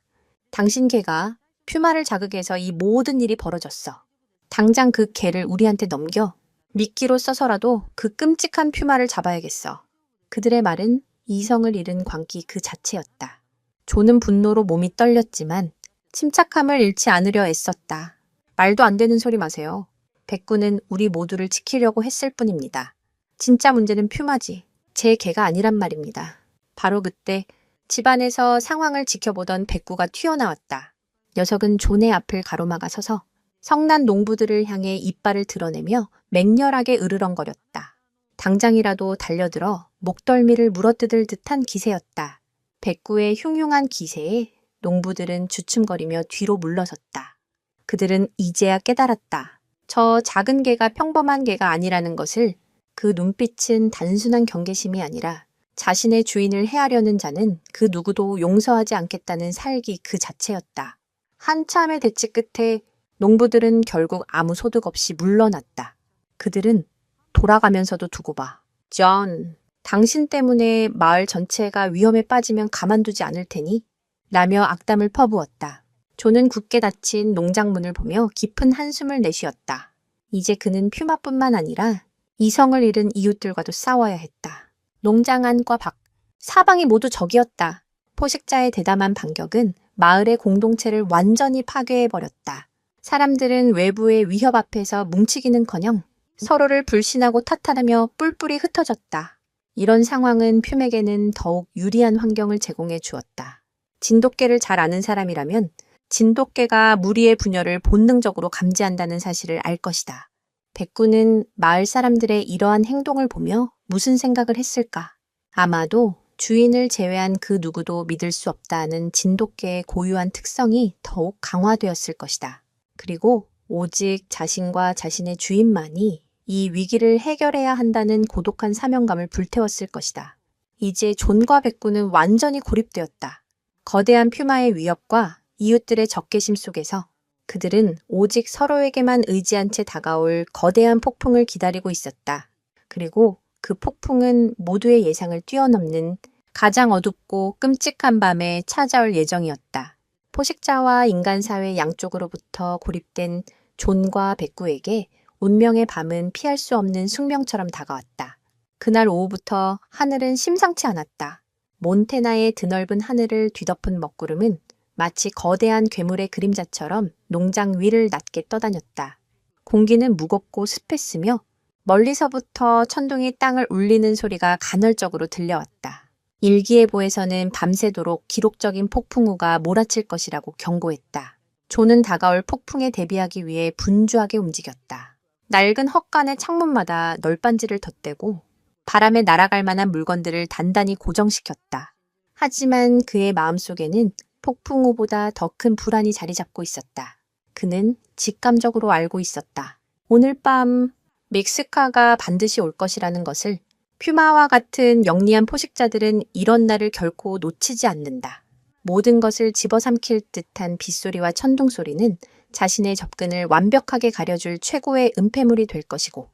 당신 개가 퓨마를 자극해서 이 모든 일이 벌어졌어. 당장 그 개를 우리한테 넘겨. 미끼로 써서라도 그 끔찍한 퓨마를 잡아야겠어. 그들의 말은 이성을 잃은 광기 그 자체였다. 존은 분노로 몸이 떨렸지만 침착함을 잃지 않으려 애썼다. 말도 안 되는 소리 마세요. 백구는 우리 모두를 지키려고 했을 뿐입니다. 진짜 문제는 퓨마지. 제 개가 아니란 말입니다. 바로 그때 집안에서 상황을 지켜보던 백구가 튀어나왔다. 녀석은 존의 앞을 가로막아 서서 성난 농부들을 향해 이빨을 드러내며 맹렬하게 으르렁거렸다. 당장이라도 달려들어 목덜미를 물어뜯을 듯한 기세였다. 백구의 흉흉한 기세에 농부들은 주춤거리며 뒤로 물러섰다. 그들은 이제야 깨달았다. 저 작은 개가 평범한 개가 아니라는 것을. 그 눈빛은 단순한 경계심이 아니라 자신의 주인을 해하려는 자는 그 누구도 용서하지 않겠다는 살기 그 자체였다. 한참의 대치 끝에 농부들은 결국 아무 소득 없이 물러났다. 그들은 돌아가면서도 두고 봐. 존, 당신 때문에 마을 전체가 위험에 빠지면 가만두지 않을 테니? 라며 악담을 퍼부었다. 존은 굳게 닫힌 농장문을 보며 깊은 한숨을 내쉬었다. 이제 그는 퓨마뿐만 아니라 이성을 잃은 이웃들과도 싸워야 했다. 농장 안과 밖, 사방이 모두 적이었다. 포식자의 대담한 반격은 마을의 공동체를 완전히 파괴해버렸다. 사람들은 외부의 위협 앞에서 뭉치기는커녕 서로를 불신하고 탓하며 뿔뿔이 흩어졌다. 이런 상황은 퓨맥에는 더욱 유리한 환경을 제공해 주었다. 진돗개를 잘 아는 사람이라면 진돗개가 무리의 분열을 본능적으로 감지한다는 사실을 알 것이다. 백구는 마을 사람들의 이러한 행동을 보며 무슨 생각을 했을까? 아마도 주인을 제외한 그 누구도 믿을 수 없다는 진돗개의 고유한 특성이 더욱 강화되었을 것이다. 그리고 오직 자신과 자신의 주인만이 이 위기를 해결해야 한다는 고독한 사명감을 불태웠을 것이다. 이제 존과 백구는 완전히 고립되었다. 거대한 퓨마의 위협과 이웃들의 적개심 속에서 그들은 오직 서로에게만 의지한 채 다가올 거대한 폭풍을 기다리고 있었다. 그리고 그 폭풍은 모두의 예상을 뛰어넘는 가장 어둡고 끔찍한 밤에 찾아올 예정이었다. 포식자와 인간 사회 양쪽으로부터 고립된 존과 백구에게 운명의 밤은 피할 수 없는 숙명처럼 다가왔다. 그날 오후부터 하늘은 심상치 않았다. 몬테나의 드넓은 하늘을 뒤덮은 먹구름은 마치 거대한 괴물의 그림자처럼 농장 위를 낮게 떠다녔다. 공기는 무겁고 습했으며 멀리서부터 천둥이 땅을 울리는 소리가 간헐적으로 들려왔다. 일기예보에서는 밤새도록 기록적인 폭풍우가 몰아칠 것이라고 경고했다. 조는 다가올 폭풍에 대비하기 위해 분주하게 움직였다. 낡은 헛간의 창문마다 널빤지를 덧대고 바람에 날아갈 만한 물건들을 단단히 고정시켰다. 하지만 그의 마음속에는 폭풍 후보다 더 큰 불안이 자리 잡고 있었다. 그는 직감적으로 알고 있었다. 오늘 밤 믹스카가 반드시 올 것이라는 것을. 퓨마와 같은 영리한 포식자들은 이런 날을 결코 놓치지 않는다. 모든 것을 집어삼킬 듯한 빗소리와 천둥소리는 자신의 접근을 완벽하게 가려줄 최고의 은폐물이 될 것이고,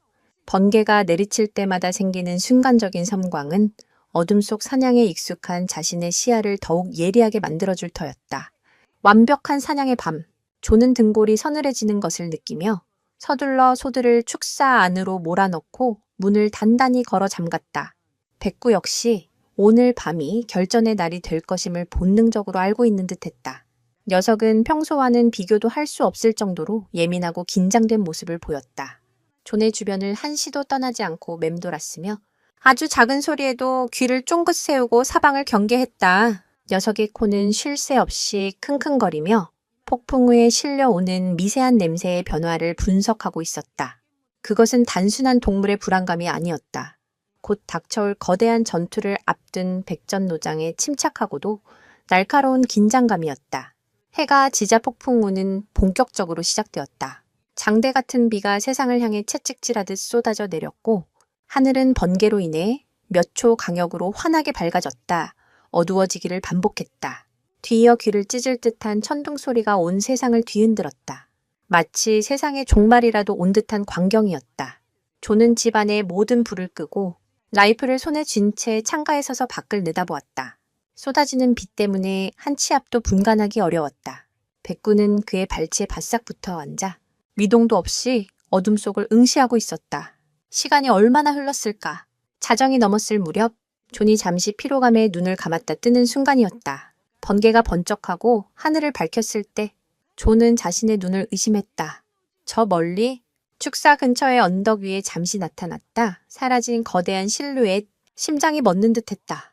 번개가 내리칠 때마다 생기는 순간적인 섬광은 어둠 속 사냥에 익숙한 자신의 시야를 더욱 예리하게 만들어줄 터였다. 완벽한 사냥의 밤, 조는 등골이 서늘해지는 것을 느끼며 서둘러 소들을 축사 안으로 몰아넣고 문을 단단히 걸어 잠갔다. 백구 역시 오늘 밤이 결전의 날이 될 것임을 본능적으로 알고 있는 듯했다. 녀석은 평소와는 비교도 할 수 없을 정도로 예민하고 긴장된 모습을 보였다. 존의 주변을 한시도 떠나지 않고 맴돌았으며 아주 작은 소리에도 귀를 쫑긋 세우고 사방을 경계했다. 녀석의 코는 쉴 새 없이 킁킁거리며 폭풍 후에 실려오는 미세한 냄새의 변화를 분석하고 있었다. 그것은 단순한 동물의 불안감이 아니었다. 곧 닥쳐올 거대한 전투를 앞둔 백전노장의 침착하고도 날카로운 긴장감이었다. 해가 지자 폭풍 후는 본격적으로 시작되었다. 장대 같은 비가 세상을 향해 채찍질하듯 쏟아져 내렸고 하늘은 번개로 인해 몇 초 강역으로 환하게 밝아졌다. 어두워지기를 반복했다. 뒤이어 귀를 찢을 듯한 천둥 소리가 온 세상을 뒤흔들었다. 마치 세상의 종말이라도 온 듯한 광경이었다. 조는 집 안의 모든 불을 끄고 라이플을 손에 쥔 채 창가에 서서 밖을 내다보았다. 쏟아지는 비 때문에 한 치 앞도 분간하기 어려웠다. 백구는 그의 발치에 바싹 붙어 앉아 미동도 없이 어둠 속을 응시하고 있었다. 시간이 얼마나 흘렀을까? 자정이 넘었을 무렵 존이 잠시 피로감에 눈을 감았다 뜨는 순간이었다. 번개가 번쩍하고 하늘을 밝혔을 때 존은 자신의 눈을 의심했다. 저 멀리 축사 근처의 언덕 위에 잠시 나타났다. 사라진 거대한 실루엣, 심장이 멎는 듯했다.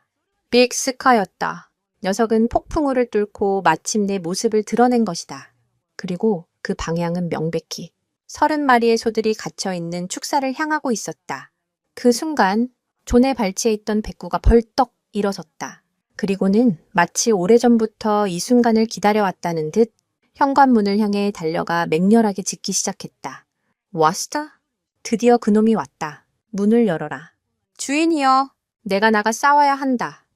빅 스카였다. 녀석은 폭풍우를 뚫고 마침내 모습을 드러낸 것이다. 그리고 그 방향은 명백히 30마리의 소들이 갇혀있는 축사를 향하고 있었다. 그 순간 존의 발치에 있던 백구가 벌떡 일어섰다. 그리고는 마치 오래전부터 이 순간을 기다려왔다는 듯 현관문을 향해 달려가 맹렬하게 짖기 시작했다. 왔다? 드디어 그놈이 왔다. 문을 열어라. 주인이여, 내가 나가 싸워야 한다.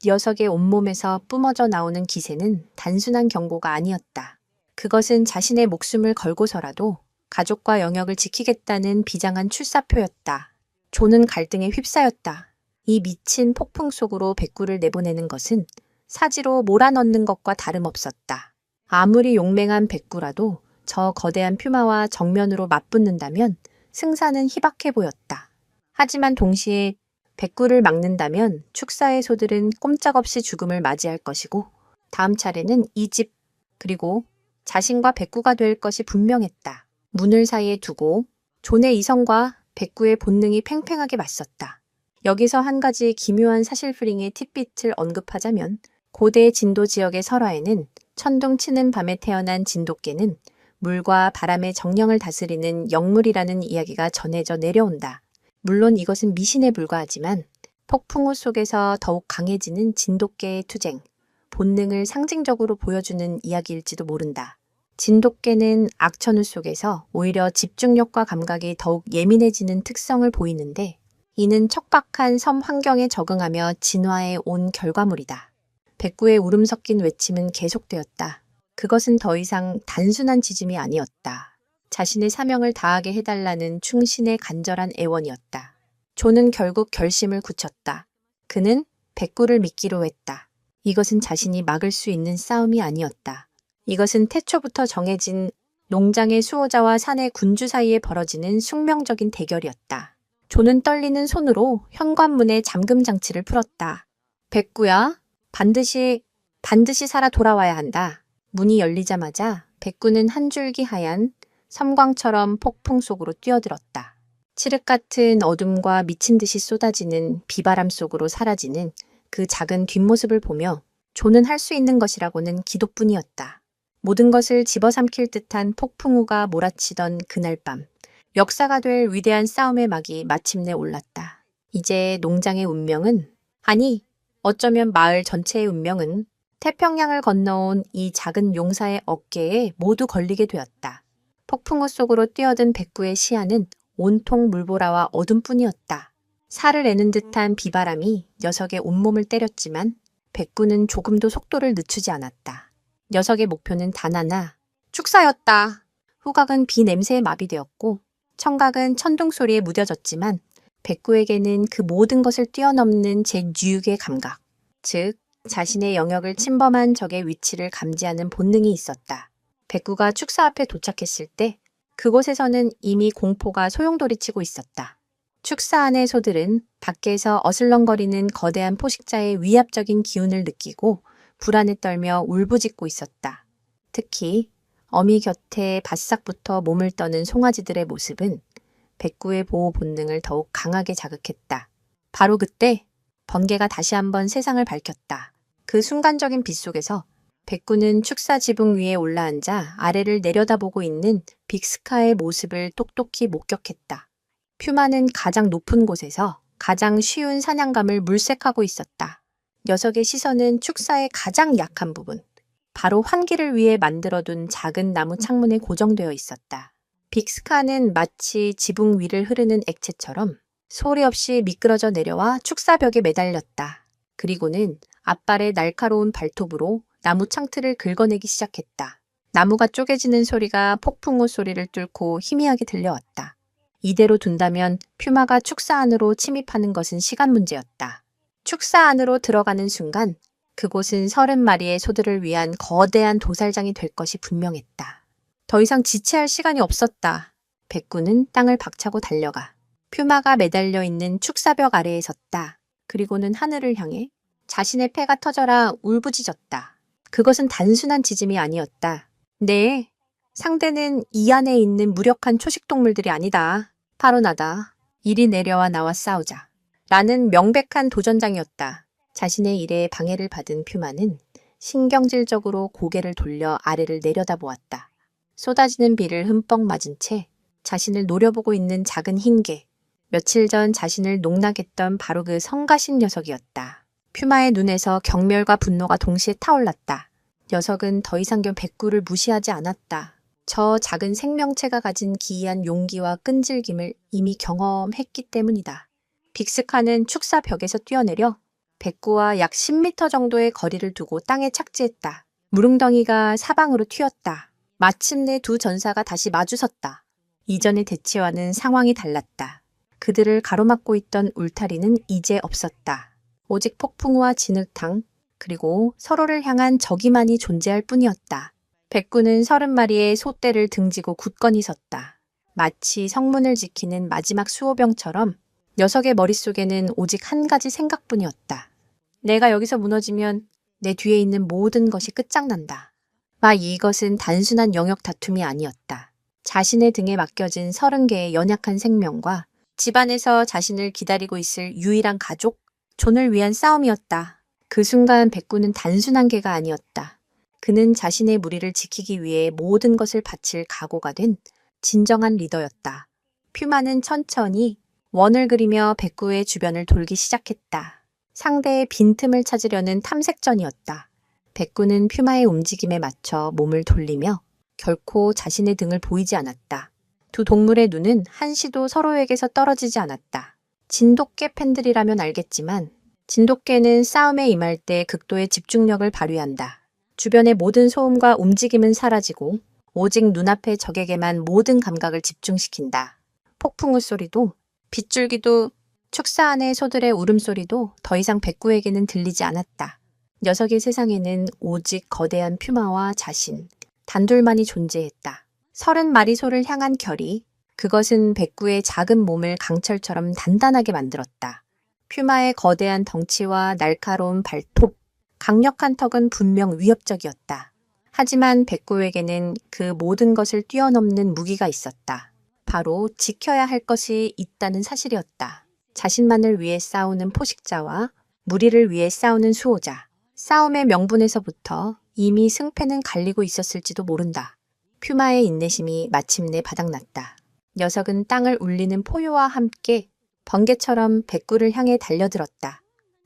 녀석의 온몸에서 뿜어져 나오는 기세는 단순한 경고가 아니었다. 그것은 자신의 목숨을 걸고서라도 가족과 영역을 지키겠다는 비장한 출사표였다. 존은 갈등에 휩싸였다. 이 미친 폭풍 속으로 백구를 내보내는 것은 사지로 몰아넣는 것과 다름없었다. 아무리 용맹한 백구라도 저 거대한 퓨마와 정면으로 맞붙는다면 승산은 희박해 보였다. 하지만 동시에 백구를 막는다면 축사의 소들은 꼼짝없이 죽음을 맞이할 것이고 다음 차례는 이 집 그리고 자신과 백구가 될 것이 분명했다. 문을 사이에 두고 존의 이성과 백구의 본능이 팽팽하게 맞섰다. 여기서 한 가지 기묘한 사실풀이의 팁빛을 언급하자면 고대 진도 지역의 설화에는 천둥 치는 밤에 태어난 진돗개는 물과 바람의 정령을 다스리는 영물이라는 이야기가 전해져 내려온다. 물론 이것은 미신에 불과하지만 폭풍우 속에서 더욱 강해지는 진돗개의 투쟁, 본능을 상징적으로 보여주는 이야기일지도 모른다. 진돗개는 악천후 속에서 오히려 집중력과 감각이 더욱 예민해지는 특성을 보이는데 이는 척박한 섬 환경에 적응하며 진화해 온 결과물이다. 백구의 울음 섞인 외침은 계속되었다. 그것은 더 이상 단순한 지짐이 아니었다. 자신의 사명을 다하게 해달라는 충신의 간절한 애원이었다. 존은 결국 결심을 굳혔다. 그는 백구를 믿기로 했다. 이것은 자신이 막을 수 있는 싸움이 아니었다. 이것은 태초부터 정해진 농장의 수호자와 산의 군주 사이에 벌어지는 숙명적인 대결이었다. 존은 떨리는 손으로 현관문의 잠금 장치를 풀었다. 백구야, 반드시 살아 돌아와야 한다. 문이 열리자마자 백구는 한 줄기 하얀 섬광처럼 폭풍 속으로 뛰어들었다. 칠흑 같은 어둠과 미친 듯이 쏟아지는 비바람 속으로 사라지는 그 작은 뒷모습을 보며 존은 할 수 있는 것이라고는 기도뿐이었다. 모든 것을 집어삼킬 듯한 폭풍우가 몰아치던 그날 밤, 역사가 될 위대한 싸움의 막이 마침내 올랐다. 이제 농장의 운명은, 아니, 어쩌면 마을 전체의 운명은 태평양을 건너온 이 작은 용사의 어깨에 모두 걸리게 되었다. 폭풍우 속으로 뛰어든 백구의 시야는 온통 물보라와 어둠뿐이었다. 살을 내는 듯한 비바람이 녀석의 온몸을 때렸지만 백구는 조금도 속도를 늦추지 않았다. 녀석의 목표는 단 하나, 축사였다. 후각은 비 냄새에 마비되었고 청각은 천둥 소리에 무뎌졌지만 백구에게는 그 모든 것을 뛰어넘는 제6의 감각, 즉 자신의 영역을 침범한 적의 위치를 감지하는 본능이 있었다. 백구가 축사 앞에 도착했을 때 그곳에서는 이미 공포가 소용돌이치고 있었다. 축사 안의 소들은 밖에서 어슬렁거리는 거대한 포식자의 위압적인 기운을 느끼고 불안에 떨며 울부짖고 있었다. 특히 어미 곁에 바싹부터 몸을 떠는 송아지들의 모습은 백구의 보호 본능을 더욱 강하게 자극했다. 바로 그때 번개가 다시 한번 세상을 밝혔다. 그 순간적인 빛 속에서 백구는 축사 지붕 위에 올라앉아 아래를 내려다보고 있는 빅스카의 모습을 똑똑히 목격했다. 퓨마는 가장 높은 곳에서 가장 쉬운 사냥감을 물색하고 있었다. 녀석의 시선은 축사의 가장 약한 부분, 바로 환기를 위해 만들어둔 작은 나무 창문에 고정되어 있었다. 빅스카는 마치 지붕 위를 흐르는 액체처럼 소리 없이 미끄러져 내려와 축사벽에 매달렸다. 그리고는 앞발의 날카로운 발톱으로 나무 창틀을 긁어내기 시작했다. 나무가 쪼개지는 소리가 폭풍우 소리를 뚫고 희미하게 들려왔다. 이대로 둔다면 퓨마가 축사 안으로 침입하는 것은 시간 문제였다. 축사 안으로 들어가는 순간 그곳은 30마리의 소들을 위한 거대한 도살장이 될 것이 분명했다. 더 이상 지체할 시간이 없었다. 백구는 땅을 박차고 달려가 퓨마가 매달려 있는 축사벽 아래에 섰다. 그리고는 하늘을 향해 자신의 폐가 터져라 울부짖었다. 그것은 단순한 짖음이 아니었다. 네, 상대는 이 안에 있는 무력한 초식동물들이 아니다. 바로 나다. 이리 내려와 나와 싸우자. 나는 명백한 도전장이었다. 자신의 일에 방해를 받은 퓨마는 신경질적으로 고개를 돌려 아래를 내려다보았다. 쏟아지는 비를 흠뻑 맞은 채 자신을 노려보고 있는 작은 흰개. 며칠 전 자신을 농락했던 바로 그 성가신 녀석이었다. 퓨마의 눈에서 경멸과 분노가 동시에 타올랐다. 녀석은 더 이상 백구를 무시하지 않았다. 저 작은 생명체가 가진 기이한 용기와 끈질김을 이미 경험했기 때문이다. 빅스카는 축사 벽에서 뛰어내려 백구와 약 10m 정도의 거리를 두고 땅에 착지했다. 무릉덩이가 사방으로 튀었다. 마침내 두 전사가 다시 마주섰다. 이전의 대치와는 상황이 달랐다. 그들을 가로막고 있던 울타리는 이제 없었다. 오직 폭풍우와 진흙탕, 그리고 서로를 향한 적이만이 존재할 뿐이었다. 백구는 30마리의 소떼를 등지고 굳건히 섰다. 마치 성문을 지키는 마지막 수호병처럼 녀석의 머릿속에는 오직 한 가지 생각뿐이었다. 내가 여기서 무너지면 내 뒤에 있는 모든 것이 끝장난다. 이것은 단순한 영역 다툼이 아니었다. 자신의 등에 맡겨진 30개의 연약한 생명과 집안에서 자신을 기다리고 있을 유일한 가족, 존을 위한 싸움이었다. 그 순간 백구는 단순한 개가 아니었다. 그는 자신의 무리를 지키기 위해 모든 것을 바칠 각오가 된 진정한 리더였다. 퓨마는 천천히 원을 그리며 백구의 주변을 돌기 시작했다. 상대의 빈틈을 찾으려는 탐색전이었다. 백구는 퓨마의 움직임에 맞춰 몸을 돌리며 결코 자신의 등을 보이지 않았다. 두 동물의 눈은 한시도 서로에게서 떨어지지 않았다. 진돗개 팬들이라면 알겠지만 진돗개는 싸움에 임할 때 극도의 집중력을 발휘한다. 주변의 모든 소음과 움직임은 사라지고 오직 눈앞의 적에게만 모든 감각을 집중시킨다. 폭풍우 소리도, 빗줄기도, 축사 안의 소들의 울음소리도 더 이상 백구에게는 들리지 않았다. 녀석의 세상에는 오직 거대한 퓨마와 자신, 단둘만이 존재했다. 30마리 소를 향한 결의, 그것은 백구의 작은 몸을 강철처럼 단단하게 만들었다. 퓨마의 거대한 덩치와 날카로운 발톱, 강력한 턱은 분명 위협적이었다. 하지만 백구에게는 그 모든 것을 뛰어넘는 무기가 있었다. 바로 지켜야 할 것이 있다는 사실이었다. 자신만을 위해 싸우는 포식자와 무리를 위해 싸우는 수호자. 싸움의 명분에서부터 이미 승패는 갈리고 있었을지도 모른다. 퓨마의 인내심이 마침내 바닥났다. 녀석은 땅을 울리는 포효와 함께 번개처럼 백구를 향해 달려들었다.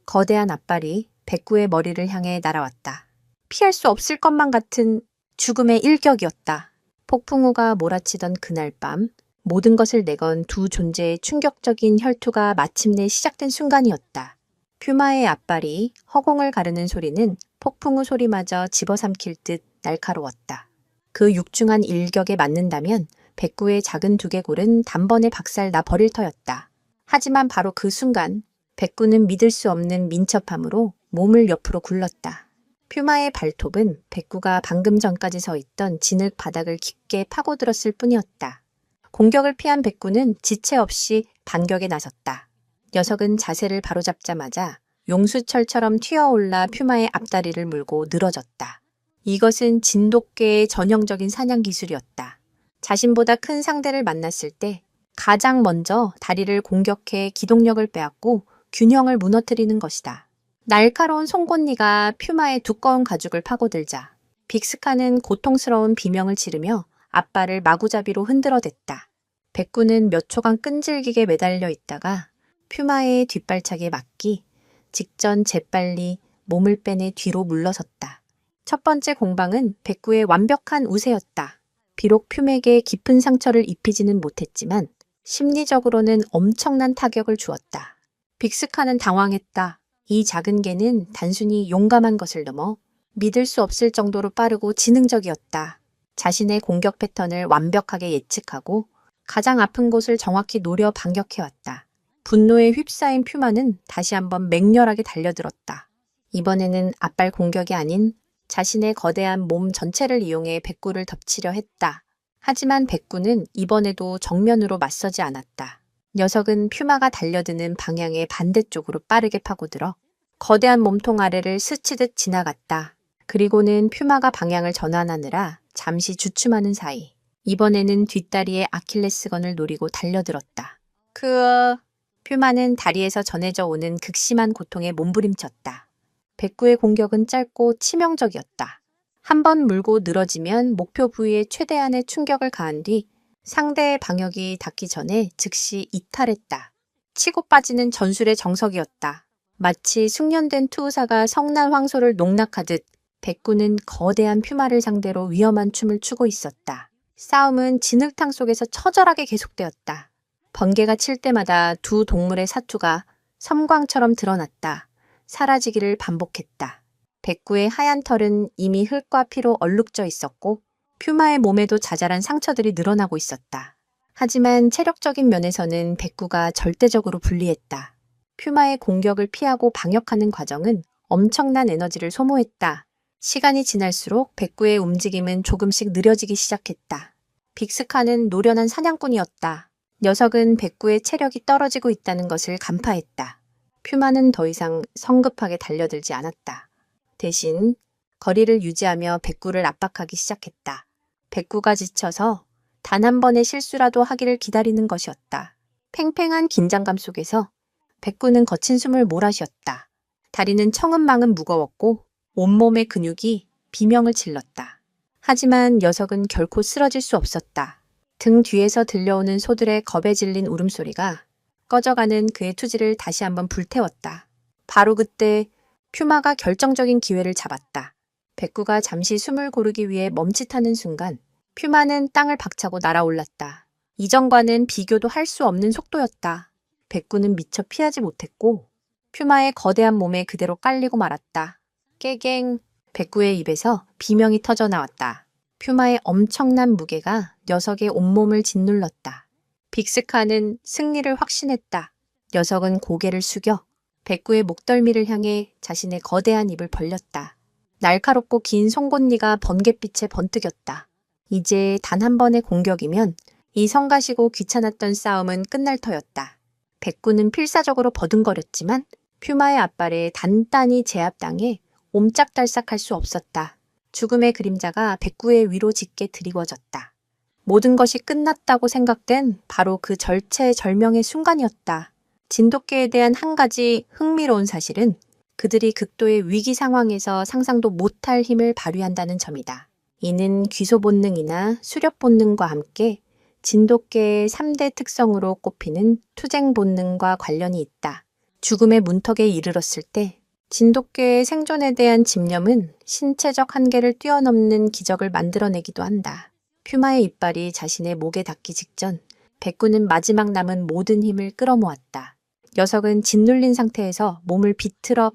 거대한 앞발이 백구의 머리를 향해 날아왔다. 피할 수 없을 것만 같은 죽음의 일격이었다. 폭풍우가 몰아치던 그날 밤 모든 것을 내건 두 존재의 충격적인 혈투가 마침내 시작된 순간이었다. 퓨마의 앞발이 허공을 가르는 소리는 폭풍우 소리마저 집어삼킬 듯 날카로웠다. 그 육중한 일격에 맞는다면 백구의 작은 두개골은 단번에 박살나 버릴 터였다. 하지만 바로 그 순간 백구는 믿을 수 없는 민첩함으로 몸을 옆으로 굴렀다. 퓨마의 발톱은 백구가 방금 전까지 서 있던 진흙 바닥을 깊게 파고들었을 뿐이었다. 공격을 피한 백구는 지체 없이 반격에 나섰다. 녀석은 자세를 바로잡자마자 용수철처럼 튀어올라 퓨마의 앞다리를 물고 늘어졌다. 이것은 진돗개의 전형적인 사냥 기술이었다. 자신보다 큰 상대를 만났을 때 가장 먼저 다리를 공격해 기동력을 빼앗고 균형을 무너뜨리는 것이다. 날카로운 송곳니가 퓨마의 두꺼운 가죽을 파고들자 빅스카는 고통스러운 비명을 지르며 앞발을 마구잡이로 흔들어댔다. 백구는 몇 초간 끈질기게 매달려 있다가 퓨마의 뒷발차기에 맞기 직전 재빨리 몸을 빼내 뒤로 물러섰다. 첫 번째 공방은 백구의 완벽한 우세였다. 비록 퓨맥에 깊은 상처를 입히지는 못했지만 심리적으로는 엄청난 타격을 주었다. 빅스카는 당황했다. 이 작은 개는 단순히 용감한 것을 넘어 믿을 수 없을 정도로 빠르고 지능적이었다. 자신의 공격 패턴을 완벽하게 예측하고 가장 아픈 곳을 정확히 노려 반격해왔다. 분노에 휩싸인 퓨마는 다시 한번 맹렬하게 달려들었다. 이번에는 앞발 공격이 아닌 자신의 거대한 몸 전체를 이용해 백구를 덮치려 했다. 하지만 백구는 이번에도 정면으로 맞서지 않았다. 녀석은 퓨마가 달려드는 방향의 반대쪽으로 빠르게 파고들어 거대한 몸통 아래를 스치듯 지나갔다. 그리고는 퓨마가 방향을 전환하느라 잠시 주춤하는 사이 이번에는 뒷다리에 아킬레스건을 노리고 달려들었다. 퓨마는 다리에서 전해져 오는 극심한 고통에 몸부림쳤다. 백구의 공격은 짧고 치명적이었다. 한 번 물고 늘어지면 목표 부위에 최대한의 충격을 가한 뒤 상대의 방역이 닿기 전에 즉시 이탈했다. 치고 빠지는 전술의 정석이었다. 마치 숙련된 투우사가 성난 황소를 농락하듯 백구는 거대한 퓨마를 상대로 위험한 춤을 추고 있었다. 싸움은 진흙탕 속에서 처절하게 계속되었다. 번개가 칠 때마다 두 동물의 사투가 섬광처럼 드러났다. 사라지기를 반복했다. 백구의 하얀 털은 이미 흙과 피로 얼룩져 있었고 퓨마의 몸에도 자잘한 상처들이 늘어나고 있었다. 하지만 체력적인 면에서는 백구가 절대적으로 불리했다. 퓨마의 공격을 피하고 방역하는 과정은 엄청난 에너지를 소모했다. 시간이 지날수록 백구의 움직임은 조금씩 느려지기 시작했다. 빅스카는 노련한 사냥꾼이었다. 녀석은 백구의 체력이 떨어지고 있다는 것을 간파했다. 퓨마는 더 이상 성급하게 달려들지 않았다. 대신 거리를 유지하며 백구를 압박하기 시작했다. 백구가 지쳐서 단 한 번의 실수라도 하기를 기다리는 것이었다. 팽팽한 긴장감 속에서 백구는 거친 숨을 몰아쉬었다. 다리는 청은망은 무거웠고 온몸의 근육이 비명을 질렀다. 하지만 녀석은 결코 쓰러질 수 없었다. 등 뒤에서 들려오는 소들의 겁에 질린 울음소리가 꺼져가는 그의 투지를 다시 한번 불태웠다. 바로 그때 퓨마가 결정적인 기회를 잡았다. 백구가 잠시 숨을 고르기 위해 멈칫하는 순간 퓨마는 땅을 박차고 날아올랐다. 이전과는 비교도 할 수 없는 속도였다. 백구는 미처 피하지 못했고 퓨마의 거대한 몸에 그대로 깔리고 말았다. 깨갱! 백구의 입에서 비명이 터져 나왔다. 퓨마의 엄청난 무게가 녀석의 온몸을 짓눌렀다. 빅스카는 승리를 확신했다. 녀석은 고개를 숙여 백구의 목덜미를 향해 자신의 거대한 입을 벌렸다. 날카롭고 긴 송곳니가 번갯빛에 번뜩였다. 이제 단 한 번의 공격이면 이 성가시고 귀찮았던 싸움은 끝날 터였다. 백구는 필사적으로 버둥거렸지만 퓨마의 앞발에 단단히 제압당해 옴짝달싹할 수 없었다. 죽음의 그림자가 백구의 위로 짙게 드리워졌다. 모든 것이 끝났다고 생각된 바로 그 절체절명의 순간이었다. 진돗개에 대한 한 가지 흥미로운 사실은 그들이 극도의 위기 상황에서 상상도 못할 힘을 발휘한다는 점이다. 이는 귀소 본능이나 수렵 본능과 함께 진돗개의 3대 특성으로 꼽히는 투쟁 본능과 관련이 있다. 죽음의 문턱에 이르렀을 때 진돗개의 생존에 대한 집념은 신체적 한계를 뛰어넘는 기적을 만들어내기도 한다. 퓨마의 이빨이 자신의 목에 닿기 직전 백구는 마지막 남은 모든 힘을 끌어모았다. 녀석은 짓눌린 상태에서 몸을 비틀어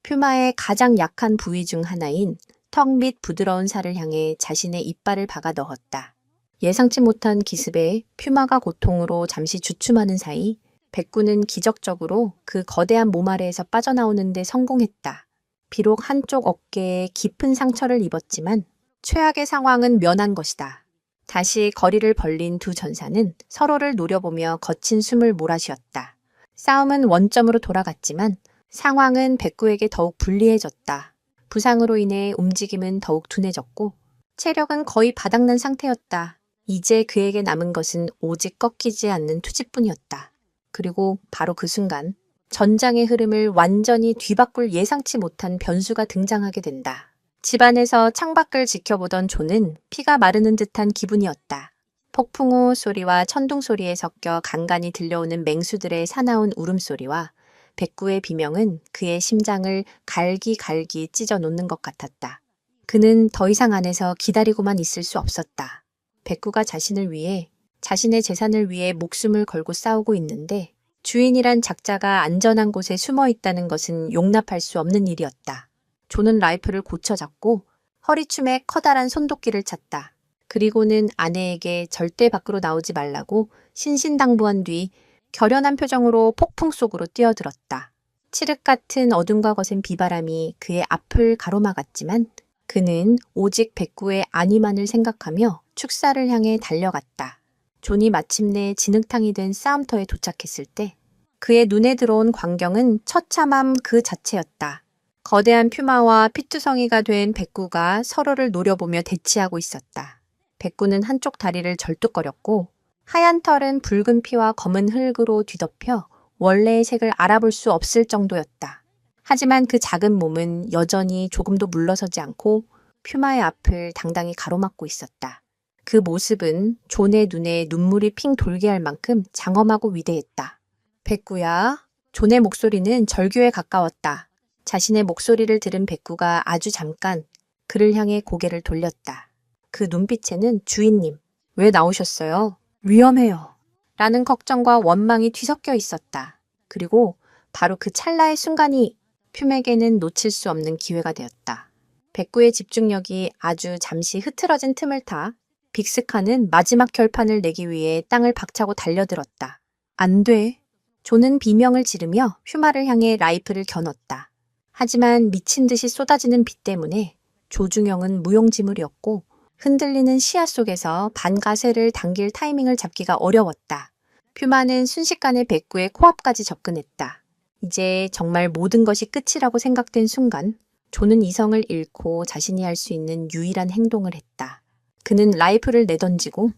퓨마의 가장 약한 부위 중 하나인 턱 및 부드러운 살을 향해 자신의 이빨을 박아 넣었다. 예상치 못한 기습에 퓨마가 고통으로 잠시 주춤하는 사이 백구는 기적적으로 그 거대한 몸 아래에서 빠져나오는 데 성공했다. 비록 한쪽 어깨에 깊은 상처를 입었지만 최악의 상황은 면한 것이다. 다시 거리를 벌린 두 전사는 서로를 노려보며 거친 숨을 몰아쉬었다. 싸움은 원점으로 돌아갔지만 상황은 백구에게 더욱 불리해졌다. 부상으로 인해 움직임은 더욱 둔해졌고 체력은 거의 바닥난 상태였다. 이제 그에게 남은 것은 오직 꺾이지 않는 투지뿐이었다. 그리고 바로 그 순간 전장의 흐름을 완전히 뒤바꿀 예상치 못한 변수가 등장하게 된다. 집안에서 창밖을 지켜보던 존은 피가 마르는 듯한 기분이었다. 폭풍우 소리와 천둥 소리에 섞여 간간히 들려오는 맹수들의 사나운 울음소리와 백구의 비명은 그의 심장을 갈기갈기 찢어 놓는 것 같았다. 그는 더 이상 안에서 기다리고만 있을 수 없었다. 백구가 자신을 위해, 자신의 재산을 위해 목숨을 걸고 싸우고 있는데 주인이란 작자가 안전한 곳에 숨어 있다는 것은 용납할 수 없는 일이었다. 존은 라이플을 고쳐잡고 허리춤에 커다란 손도끼를 찼다. 그리고는 아내에게 절대 밖으로 나오지 말라고 신신당부한 뒤 결연한 표정으로 폭풍 속으로 뛰어들었다. 칠흑 같은 어둠과 거센 비바람이 그의 앞을 가로막았지만 그는 오직 백구의 안위만을 생각하며 축사를 향해 달려갔다. 존이 마침내 진흙탕이 된 싸움터에 도착했을 때 그의 눈에 들어온 광경은 처참함 그 자체였다. 거대한 퓨마와 피투성이가 된 백구가 서로를 노려보며 대치하고 있었다. 백구는 한쪽 다리를 절뚝거렸고 하얀 털은 붉은 피와 검은 흙으로 뒤덮여 원래의 색을 알아볼 수 없을 정도였다. 하지만 그 작은 몸은 여전히 조금도 물러서지 않고 퓨마의 앞을 당당히 가로막고 있었다. 그 모습은 존의 눈에 눈물이 핑 돌게 할 만큼 장엄하고 위대했다. 백구야. 존의 목소리는 절규에 가까웠다. 자신의 목소리를 들은 백구가 아주 잠깐 그를 향해 고개를 돌렸다. 그 눈빛에는 주인님, 왜 나오셨어요? 위험해요. 라는 걱정과 원망이 뒤섞여 있었다. 그리고 바로 그 찰나의 순간이 퓨맥에는 놓칠 수 없는 기회가 되었다. 백구의 집중력이 아주 잠시 흐트러진 틈을 타 빅스카는 마지막 결판을 내기 위해 땅을 박차고 달려들었다. 안 돼. 존은 비명을 지르며 퓨마를 향해 라이플을 겨눴다. 하지만 미친 듯이 쏟아지는 비 때문에 조중영은 무용지물이었고 흔들리는 시야 속에서 반가세를 당길 타이밍을 잡기가 어려웠다. 퓨마는 순식간에 백구의 코앞까지 접근했다. 이제 정말 모든 것이 끝이라고 생각된 순간 존은 이성을 잃고 자신이 할 수 있는 유일한 행동을 했다. 그는 라이플을 내던지고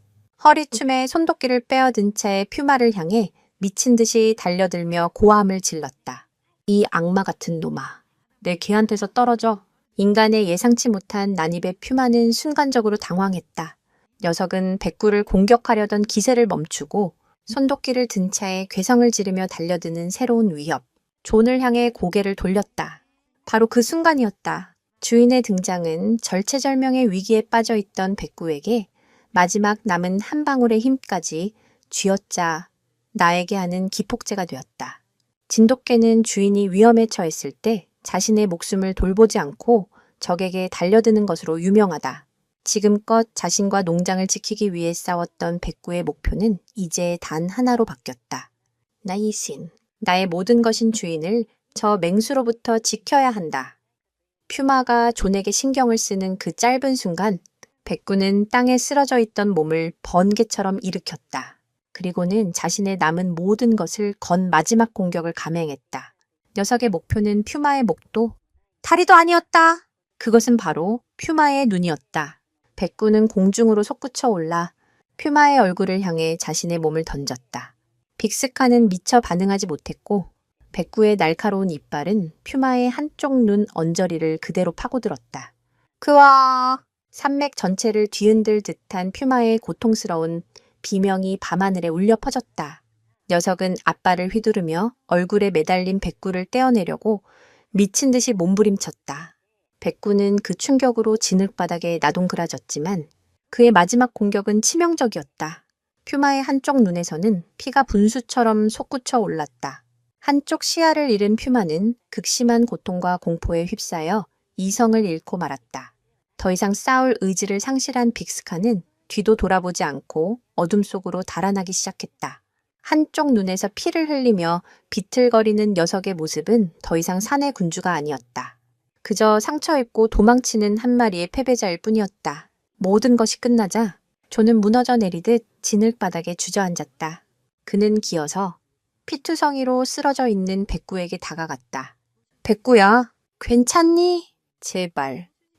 허리춤에 손도끼를 빼어든 채 퓨마를 향해 미친 듯이 달려들며 고함을 질렀다. 이 악마 같은 놈아. 내 개한테서 떨어져. 인간의 예상치 못한 난입에 퓨마는 순간적으로 당황했다. 녀석은 백구를 공격하려던 기세를 멈추고 손도끼를 든 차에 괴성을 지르며 달려드는 새로운 위협. 존을 향해 고개를 돌렸다. 바로 그 순간이었다. 주인의 등장은 절체절명의 위기에 빠져있던 백구에게 마지막 남은 한 방울의 힘까지 쥐어짜 나에게 하는 기폭제가 되었다. 진돗개는 주인이 위험에 처했을 때 자신의 목숨을 돌보지 않고 적에게 달려드는 것으로 유명하다. 지금껏 자신과 농장을 지키기 위해 싸웠던 백구의 목표는 이제 단 하나로 바뀌었다. 나이신, 나의 모든 것인 주인을 저 맹수로부터 지켜야 한다. 퓨마가 존에게 신경을 쓰는 그 짧은 순간 백구는 땅에 쓰러져 있던 몸을 번개처럼 일으켰다. 그리고는 자신의 남은 모든 것을 건 마지막 공격을 감행했다. 녀석의 목표는 퓨마의 목도 다리도 아니었다. 그것은 바로 퓨마의 눈이었다. 백구는 공중으로 솟구쳐 올라 퓨마의 얼굴을 향해 자신의 몸을 던졌다. 빅스카는 미처 반응하지 못했고 백구의 날카로운 이빨은 퓨마의 한쪽 눈 언저리를 그대로 파고들었다. 그와 산맥 전체를 뒤흔들 듯한 퓨마의 고통스러운 비명이 밤하늘에 울려 퍼졌다. 녀석은 앞발을 휘두르며 얼굴에 매달린 백구를 떼어내려고 미친 듯이 몸부림쳤다. 백구는 그 충격으로 진흙바닥에 나동그라졌지만 그의 마지막 공격은 치명적이었다. 퓨마의 한쪽 눈에서는 피가 분수처럼 솟구쳐 올랐다. 한쪽 시야를 잃은 퓨마는 극심한 고통과 공포에 휩싸여 이성을 잃고 말았다. 더 이상 싸울 의지를 상실한 빅스카는 뒤도 돌아보지 않고 어둠 속으로 달아나기 시작했다. 한쪽 눈에서 피를 흘리며 비틀거리는 녀석의 모습은 더 이상 사내 군주가 아니었다. 그저 상처 입고 도망치는 한 마리의 패배자일 뿐이었다. 모든 것이 끝나자 존은 무너져 내리듯 진흙바닥에 주저앉았다. 그는 기어서 피투성이로 쓰러져 있는 백구에게 다가갔다. 백구야, 괜찮니?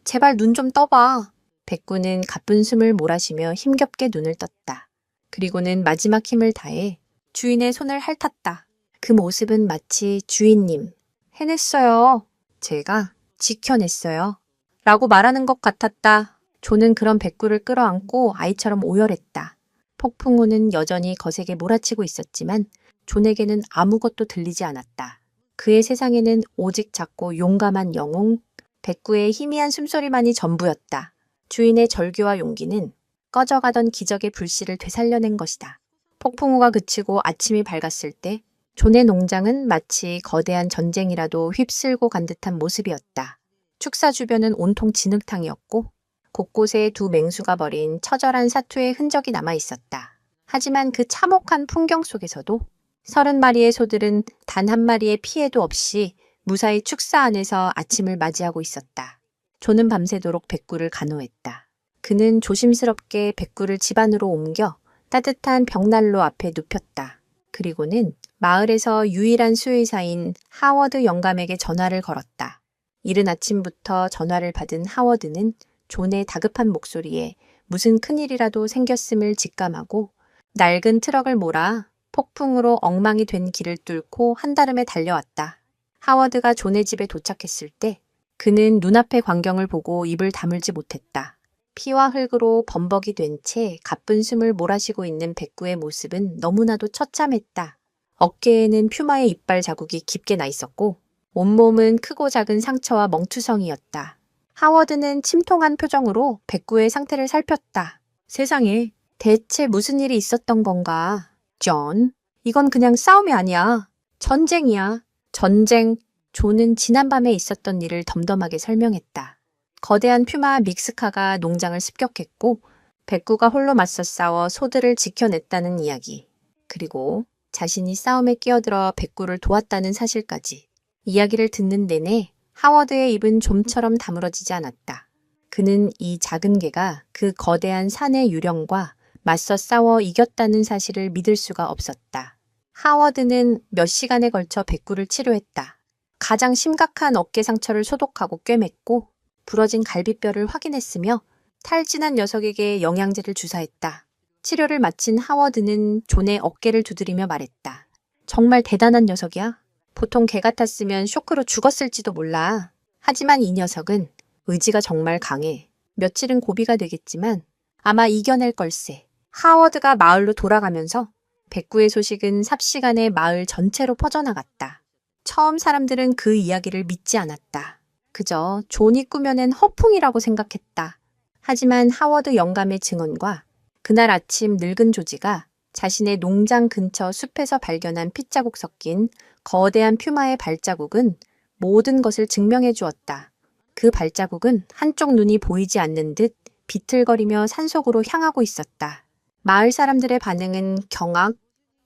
제발 눈 좀 떠봐. 백구는 가쁜 숨을 몰아쉬며 힘겹게 눈을 떴다. 그리고는 마지막 힘을 다해 주인의 손을 핥았다. 그 모습은 마치 주인님, 해냈어요. 제가 지켜냈어요. 라고 말하는 것 같았다. 존은 그런 백구를 끌어안고 아이처럼 오열했다. 폭풍우는 여전히 거세게 몰아치고 있었지만 존에게는 아무것도 들리지 않았다. 그의 세상에는 오직 작고 용감한 영웅, 백구의 희미한 숨소리만이 전부였다. 주인의 절규와 용기는 꺼져가던 기적의 불씨를 되살려낸 것이다. 폭풍우가 그치고 아침이 밝았을 때 존의 농장은 마치 거대한 전쟁이라도 휩쓸고 간 듯한 모습이었다. 축사 주변은 온통 진흙탕이었고 곳곳에 두 맹수가 벌인 처절한 사투의 흔적이 남아 있었다. 하지만 그 참혹한 풍경 속에서도 30마리의 소들은 단 한 마리의 피해도 없이 무사히 축사 안에서 아침을 맞이하고 있었다. 존은 밤새도록 백구를 간호했다. 그는 조심스럽게 백구를 집 안으로 옮겨 따뜻한 벽난로 앞에 눕혔다. 그리고는 마을에서 유일한 수의사인 하워드 영감에게 전화를 걸었다. 이른 아침부터 전화를 받은 하워드는 존의 다급한 목소리에 무슨 큰일이라도 생겼음을 직감하고 낡은 트럭을 몰아 폭풍으로 엉망이 된 길을 뚫고 한달음에 달려왔다. 하워드가 존의 집에 도착했을 때 그는 눈앞의 광경을 보고 입을 다물지 못했다. 피와 흙으로 범벅이 된 채 가쁜 숨을 몰아쉬고 있는 백구의 모습은 너무나도 처참했다. 어깨에는 퓨마의 이빨 자국이 깊게 나 있었고 온몸은 크고 작은 상처와 멍투성이었다. 하워드는 침통한 표정으로 백구의 상태를 살폈다. 세상에, 대체 무슨 일이 있었던 건가? 존, 이건 그냥 싸움이 아니야. 전쟁이야. 전쟁. 존은 지난밤에 있었던 일을 덤덤하게 설명했다. 거대한 퓨마 믹스카가 농장을 습격했고 백구가 홀로 맞서 싸워 소들을 지켜냈다는 이야기. 그리고 자신이 싸움에 끼어들어 백구를 도왔다는 사실까지. 이야기를 듣는 내내 하워드의 입은 좀처럼 다물어지지 않았다. 그는 이 작은 개가 그 거대한 산의 유령과 맞서 싸워 이겼다는 사실을 믿을 수가 없었다. 하워드는 몇 시간에 걸쳐 백구를 치료했다. 가장 심각한 어깨 상처를 소독하고 꿰맸고 부러진 갈비뼈를 확인했으며 탈진한 녀석에게 영양제를 주사했다. 치료를 마친 하워드는 존의 어깨를 두드리며 말했다. 정말 대단한 녀석이야. 보통 개 같았으면 쇼크로 죽었을지도 몰라. 하지만 이 녀석은 의지가 정말 강해. 며칠은 고비가 되겠지만 아마 이겨낼 걸세. 하워드가 마을로 돌아가면서 백구의 소식은 삽시간에 마을 전체로 퍼져나갔다. 처음 사람들은 그 이야기를 믿지 않았다. 그저 존이 꾸며낸 허풍이라고 생각했다. 하지만 하워드 영감의 증언과 그날 아침 늙은 조지가 자신의 농장 근처 숲에서 발견한 핏자국 섞인 거대한 퓨마의 발자국은 모든 것을 증명해 주었다. 그 발자국은 한쪽 눈이 보이지 않는 듯 비틀거리며 산속으로 향하고 있었다. 마을 사람들의 반응은 경악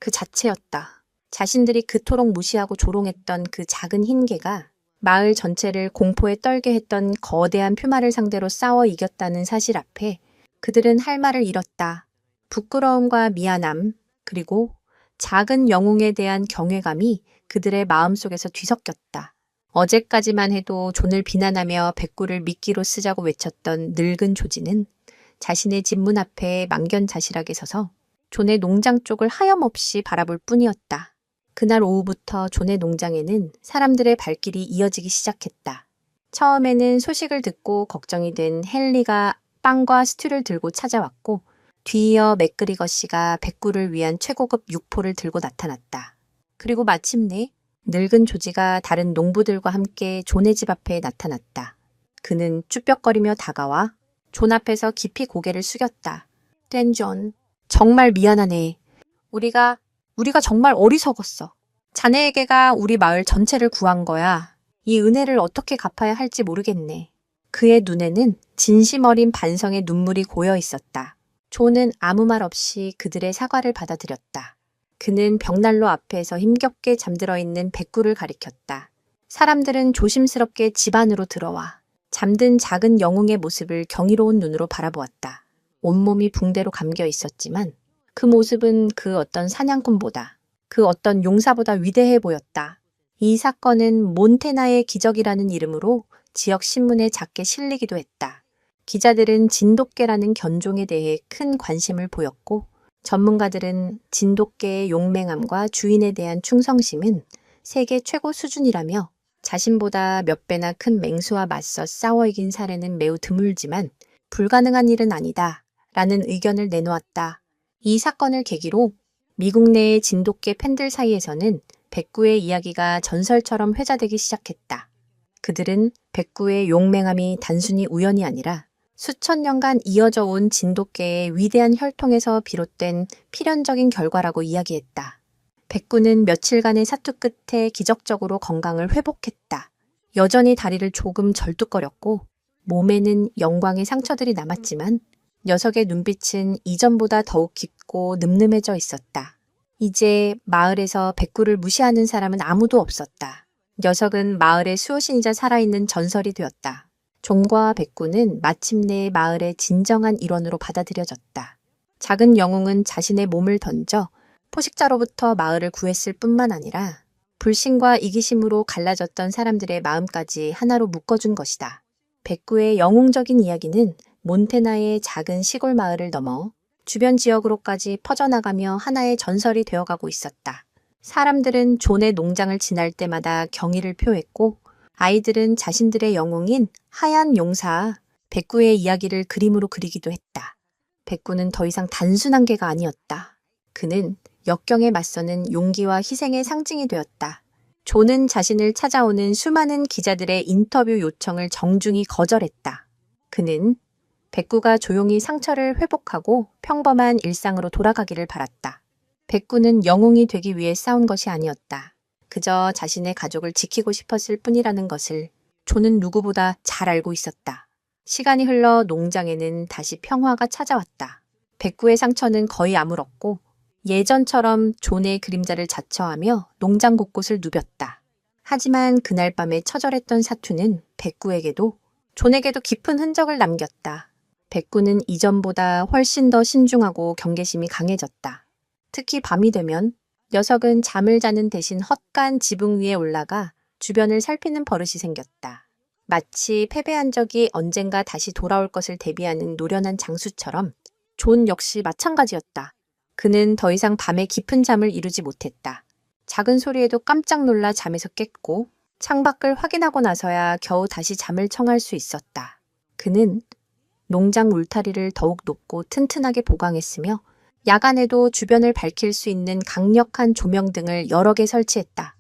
그 자체였다. 자신들이 그토록 무시하고 조롱했던 그 작은 흰 개가 마을 전체를 공포에 떨게 했던 거대한 퓨마를 상대로 싸워 이겼다는 사실 앞에 그들은 할 말을 잃었다. 부끄러움과 미안함, 그리고 작은 영웅에 대한 경외감이 그들의 마음속에서 뒤섞였다. 어제까지만 해도 존을 비난하며 백구를 미끼로 쓰자고 외쳤던 늙은 조지는 자신의 집 문 앞에 망견자실하게 서서 존의 농장 쪽을 하염없이 바라볼 뿐이었다. 그날 오후부터 존의 농장에는 사람들의 발길이 이어지기 시작했다. 처음에는 소식을 듣고 걱정이 된 헨리가 빵과 스튜를 들고 찾아왔고, 뒤이어 맥그리거 씨가 백구를 위한 최고급 육포를 들고 나타났다. 그리고 마침내 늙은 조지가 다른 농부들과 함께 존의 집 앞에 나타났다. 그는 쭈뼛거리며 다가와 존 앞에서 깊이 고개를 숙였다. 된 존, 정말 미안하네. 우리가 정말 어리석었어. 자네에게가 우리 마을 전체를 구한 거야. 이 은혜를 어떻게 갚아야 할지 모르겠네. 그의 눈에는 진심 어린 반성의 눈물이 고여 있었다. 존은 아무 말 없이 그들의 사과를 받아들였다. 그는 벽난로 앞에서 힘겹게 잠들어 있는 백구를 가리켰다. 사람들은 조심스럽게 집 안으로 들어와 잠든 작은 영웅의 모습을 경이로운 눈으로 바라보았다. 온몸이 붕대로 감겨 있었지만 그 모습은 그 어떤 사냥꾼보다, 그 어떤 용사보다 위대해 보였다. 이 사건은 몬테나의 기적이라는 이름으로 지역 신문에 작게 실리기도 했다. 기자들은 진돗개라는 견종에 대해 큰 관심을 보였고, 전문가들은 진돗개의 용맹함과 주인에 대한 충성심은 세계 최고 수준이라며 자신보다 몇 배나 큰 맹수와 맞서 싸워 이긴 사례는 매우 드물지만 불가능한 일은 아니다 라는 의견을 내놓았다. 이 사건을 계기로 미국 내의 진돗개 팬들 사이에서는 백구의 이야기가 전설처럼 회자되기 시작했다. 그들은 백구의 용맹함이 단순히 우연이 아니라 수천 년간 이어져 온 진돗개의 위대한 혈통에서 비롯된 필연적인 결과라고 이야기했다. 백구는 며칠간의 사투 끝에 기적적으로 건강을 회복했다. 여전히 다리를 조금 절뚝거렸고 몸에는 영광의 상처들이 남았지만 녀석의 눈빛은 이전보다 더욱 깊고 늠름해져 있었다. 이제 마을에서 백구를 무시하는 사람은 아무도 없었다. 녀석은 마을의 수호신이자 살아있는 전설이 되었다. 존과 백구는 마침내 마을의 진정한 일원으로 받아들여졌다. 작은 영웅은 자신의 몸을 던져 포식자로부터 마을을 구했을 뿐만 아니라 불신과 이기심으로 갈라졌던 사람들의 마음까지 하나로 묶어준 것이다. 백구의 영웅적인 이야기는 몬테나의 작은 시골 마을을 넘어 주변 지역으로까지 퍼져나가며 하나의 전설이 되어가고 있었다. 사람들은 존의 농장을 지날 때마다 경의를 표했고 아이들은 자신들의 영웅인 하얀 용사 백구의 이야기를 그림으로 그리기도 했다. 백구는 더 이상 단순한 개가 아니었다. 그는 역경에 맞서는 용기와 희생의 상징이 되었다. 존은 자신을 찾아오는 수많은 기자들의 인터뷰 요청을 정중히 거절했다. 그는 백구가 조용히 상처를 회복하고 평범한 일상으로 돌아가기를 바랐다. 백구는 영웅이 되기 위해 싸운 것이 아니었다. 그저 자신의 가족을 지키고 싶었을 뿐이라는 것을 존은 누구보다 잘 알고 있었다. 시간이 흘러 농장에는 다시 평화가 찾아왔다. 백구의 상처는 거의 아물었고 예전처럼 존의 그림자를 자처하며 농장 곳곳을 누볐다. 하지만 그날 밤에 처절했던 사투는 백구에게도 존에게도 깊은 흔적을 남겼다. 백구는 이전보다 훨씬 더 신중하고 경계심이 강해졌다. 특히 밤이 되면 녀석은 잠을 자는 대신 헛간 지붕 위에 올라가 주변을 살피는 버릇이 생겼다. 마치 패배한 적이 언젠가 다시 돌아올 것을 대비하는 노련한 장수처럼 존 역시 마찬가지였다. 그는 더 이상 밤에 깊은 잠을 이루지 못했다. 작은 소리에도 깜짝 놀라 잠에서 깼고 창밖을 확인하고 나서야 겨우 다시 잠을 청할 수 있었다. 그는 농장 울타리를 더욱 높고 튼튼하게 보강했으며 야간에도 주변을 밝힐 수 있는 강력한 조명등을 여러 개 설치했다.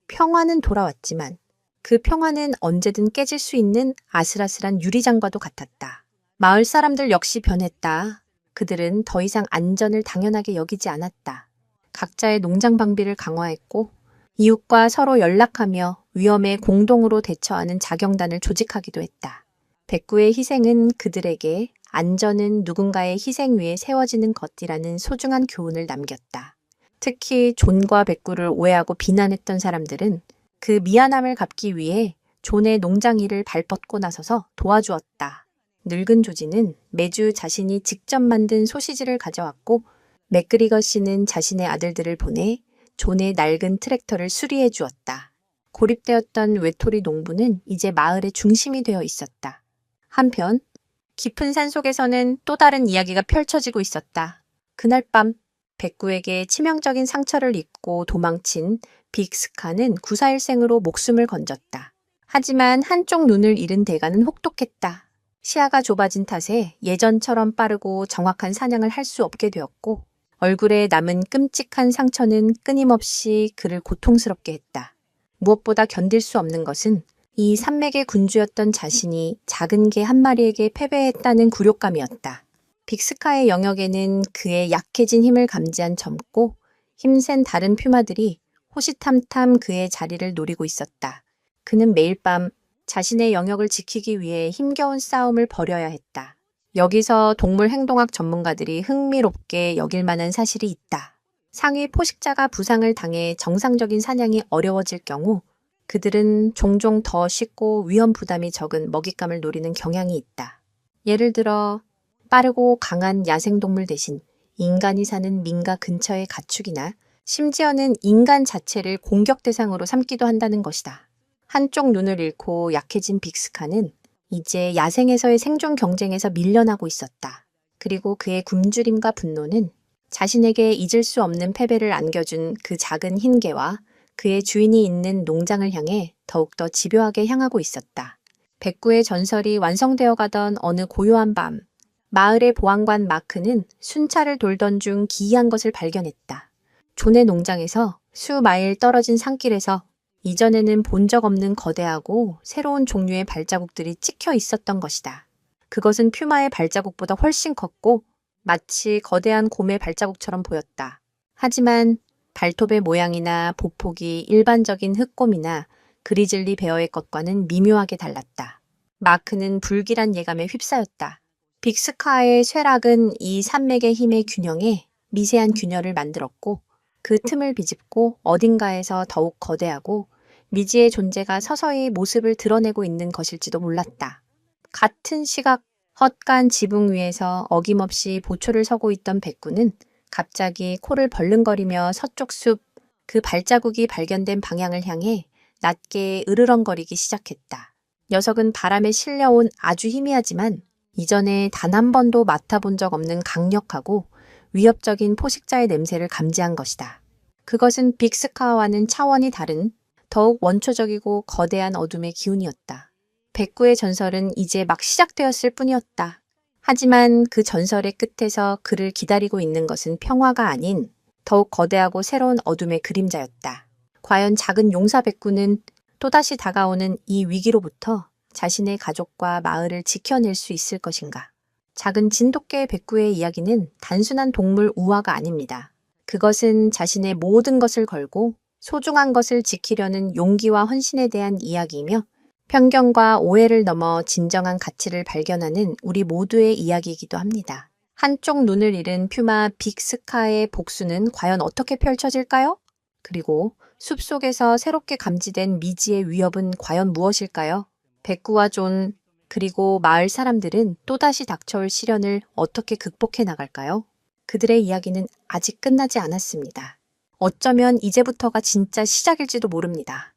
평화는 돌아왔지만 그 평화는 언제든 깨질 수 있는 아슬아슬한 유리장과도 같았다. 마을 사람들 역시 변했다. 그들은 더 이상 안전을 당연하게 여기지 않았다. 각자의 농장 방비를 강화했고 이웃과 서로 연락하며 위험에 공동으로 대처하는 자경단을 조직하기도 했다. 백구의 희생은 그들에게 안전은 누군가의 희생 위에 세워지는 것이라는 소중한 교훈을 남겼다. 특히 존과 백구를 오해하고 비난했던 사람들은 그 미안함을 갚기 위해 존의 농장 일을 발벗고 나서서 도와주었다. 늙은 조지는 매주 자신이 직접 만든 소시지를 가져왔고 맥그리거 씨는 자신의 아들들을 보내 존의 낡은 트랙터를 수리해 주었다. 고립되었던 외톨이 농부는 이제 마을의 중심이 되어 있었다. 한편 깊은 산속에서는 또 다른 이야기가 펼쳐지고 있었다. 그날 밤 백구에게 치명적인 상처를 입고 도망친 빅스카는 구사일생으로 목숨을 건졌다. 하지만 한쪽 눈을 잃은 대가는 혹독했다. 시야가 좁아진 탓에 예전처럼 빠르고 정확한 사냥을 할 수 없게 되었고 얼굴에 남은 끔찍한 상처는 끊임없이 그를 고통스럽게 했다. 무엇보다 견딜 수 없는 것은 이 산맥의 군주였던 자신이 작은 개 한 마리에게 패배했다는 굴욕감이었다. 빅스카의 영역에는 그의 약해진 힘을 감지한 젊고 힘센 다른 퓨마들이 호시탐탐 그의 자리를 노리고 있었다. 그는 매일 밤 자신의 영역을 지키기 위해 힘겨운 싸움을 벌여야 했다. 여기서 동물 행동학 전문가들이 흥미롭게 여길 만한 사실이 있다. 상위 포식자가 부상을 당해 정상적인 사냥이 어려워질 경우 그들은 종종 더 쉽고 위험 부담이 적은 먹잇감을 노리는 경향이 있다. 예를 들어 빠르고 강한 야생동물 대신 인간이 사는 민가 근처의 가축이나 심지어는 인간 자체를 공격 대상으로 삼기도 한다는 것이다. 한쪽 눈을 잃고 약해진 빅스카는 이제 야생에서의 생존 경쟁에서 밀려나고 있었다. 그리고 그의 굶주림과 분노는 자신에게 잊을 수 없는 패배를 안겨준 그 작은 흰 개와 그의 주인이 있는 농장을 향해 더욱더 집요하게 향하고 있었다. 백구의 전설이 완성되어 가던 어느 고요한 밤, 마을의 보안관 마크는 순찰을 돌던 중 기이한 것을 발견했다. 존의 농장에서 수마일 떨어진 산길에서 이전에는 본 적 없는 거대하고 새로운 종류의 발자국들이 찍혀 있었던 것이다. 그것은 퓨마의 발자국보다 훨씬 컸고 마치 거대한 곰의 발자국처럼 보였다. 하지만 발톱의 모양이나 보폭이 일반적인 흑곰이나 그리즐리 베어의 것과는 미묘하게 달랐다. 마크는 불길한 예감에 휩싸였다. 빅스카의 쇠락은 이 산맥의 힘의 균형에 미세한 균열을 만들었고 그 틈을 비집고 어딘가에서 더욱 거대하고 미지의 존재가 서서히 모습을 드러내고 있는 것일지도 몰랐다. 같은 시각 헛간 지붕 위에서 어김없이 보초를 서고 있던 백구는 갑자기 코를 벌른거리며 서쪽 숲 그 발자국이 발견된 방향을 향해 낮게 으르렁거리기 시작했다. 녀석은 바람에 실려온 아주 희미하지만 이전에 단 한 번도 맡아본 적 없는 강력하고 위협적인 포식자의 냄새를 감지한 것이다. 그것은 빅스카와는 차원이 다른 더욱 원초적이고 거대한 어둠의 기운이었다. 백구의 전설은 이제 막 시작되었을 뿐이었다. 하지만 그 전설의 끝에서 그를 기다리고 있는 것은 평화가 아닌 더욱 거대하고 새로운 어둠의 그림자였다. 과연 작은 용사 백구는 또다시 다가오는 이 위기로부터 자신의 가족과 마을을 지켜낼 수 있을 것인가? 작은 진돗개 백구의 이야기는 단순한 동물 우화가 아닙니다. 그것은 자신의 모든 것을 걸고 소중한 것을 지키려는 용기와 헌신에 대한 이야기이며 편견과 오해를 넘어 진정한 가치를 발견하는 우리 모두의 이야기이기도 합니다. 한쪽 눈을 잃은 퓨마 빅스카의 복수는 과연 어떻게 펼쳐질까요? 그리고 숲속에서 새롭게 감지된 미지의 위협은 과연 무엇일까요? 백구와 존, 그리고 마을 사람들은 또다시 닥쳐올 시련을 어떻게 극복해 나갈까요? 그들의 이야기는 아직 끝나지 않았습니다. 어쩌면 이제부터가 진짜 시작일지도 모릅니다.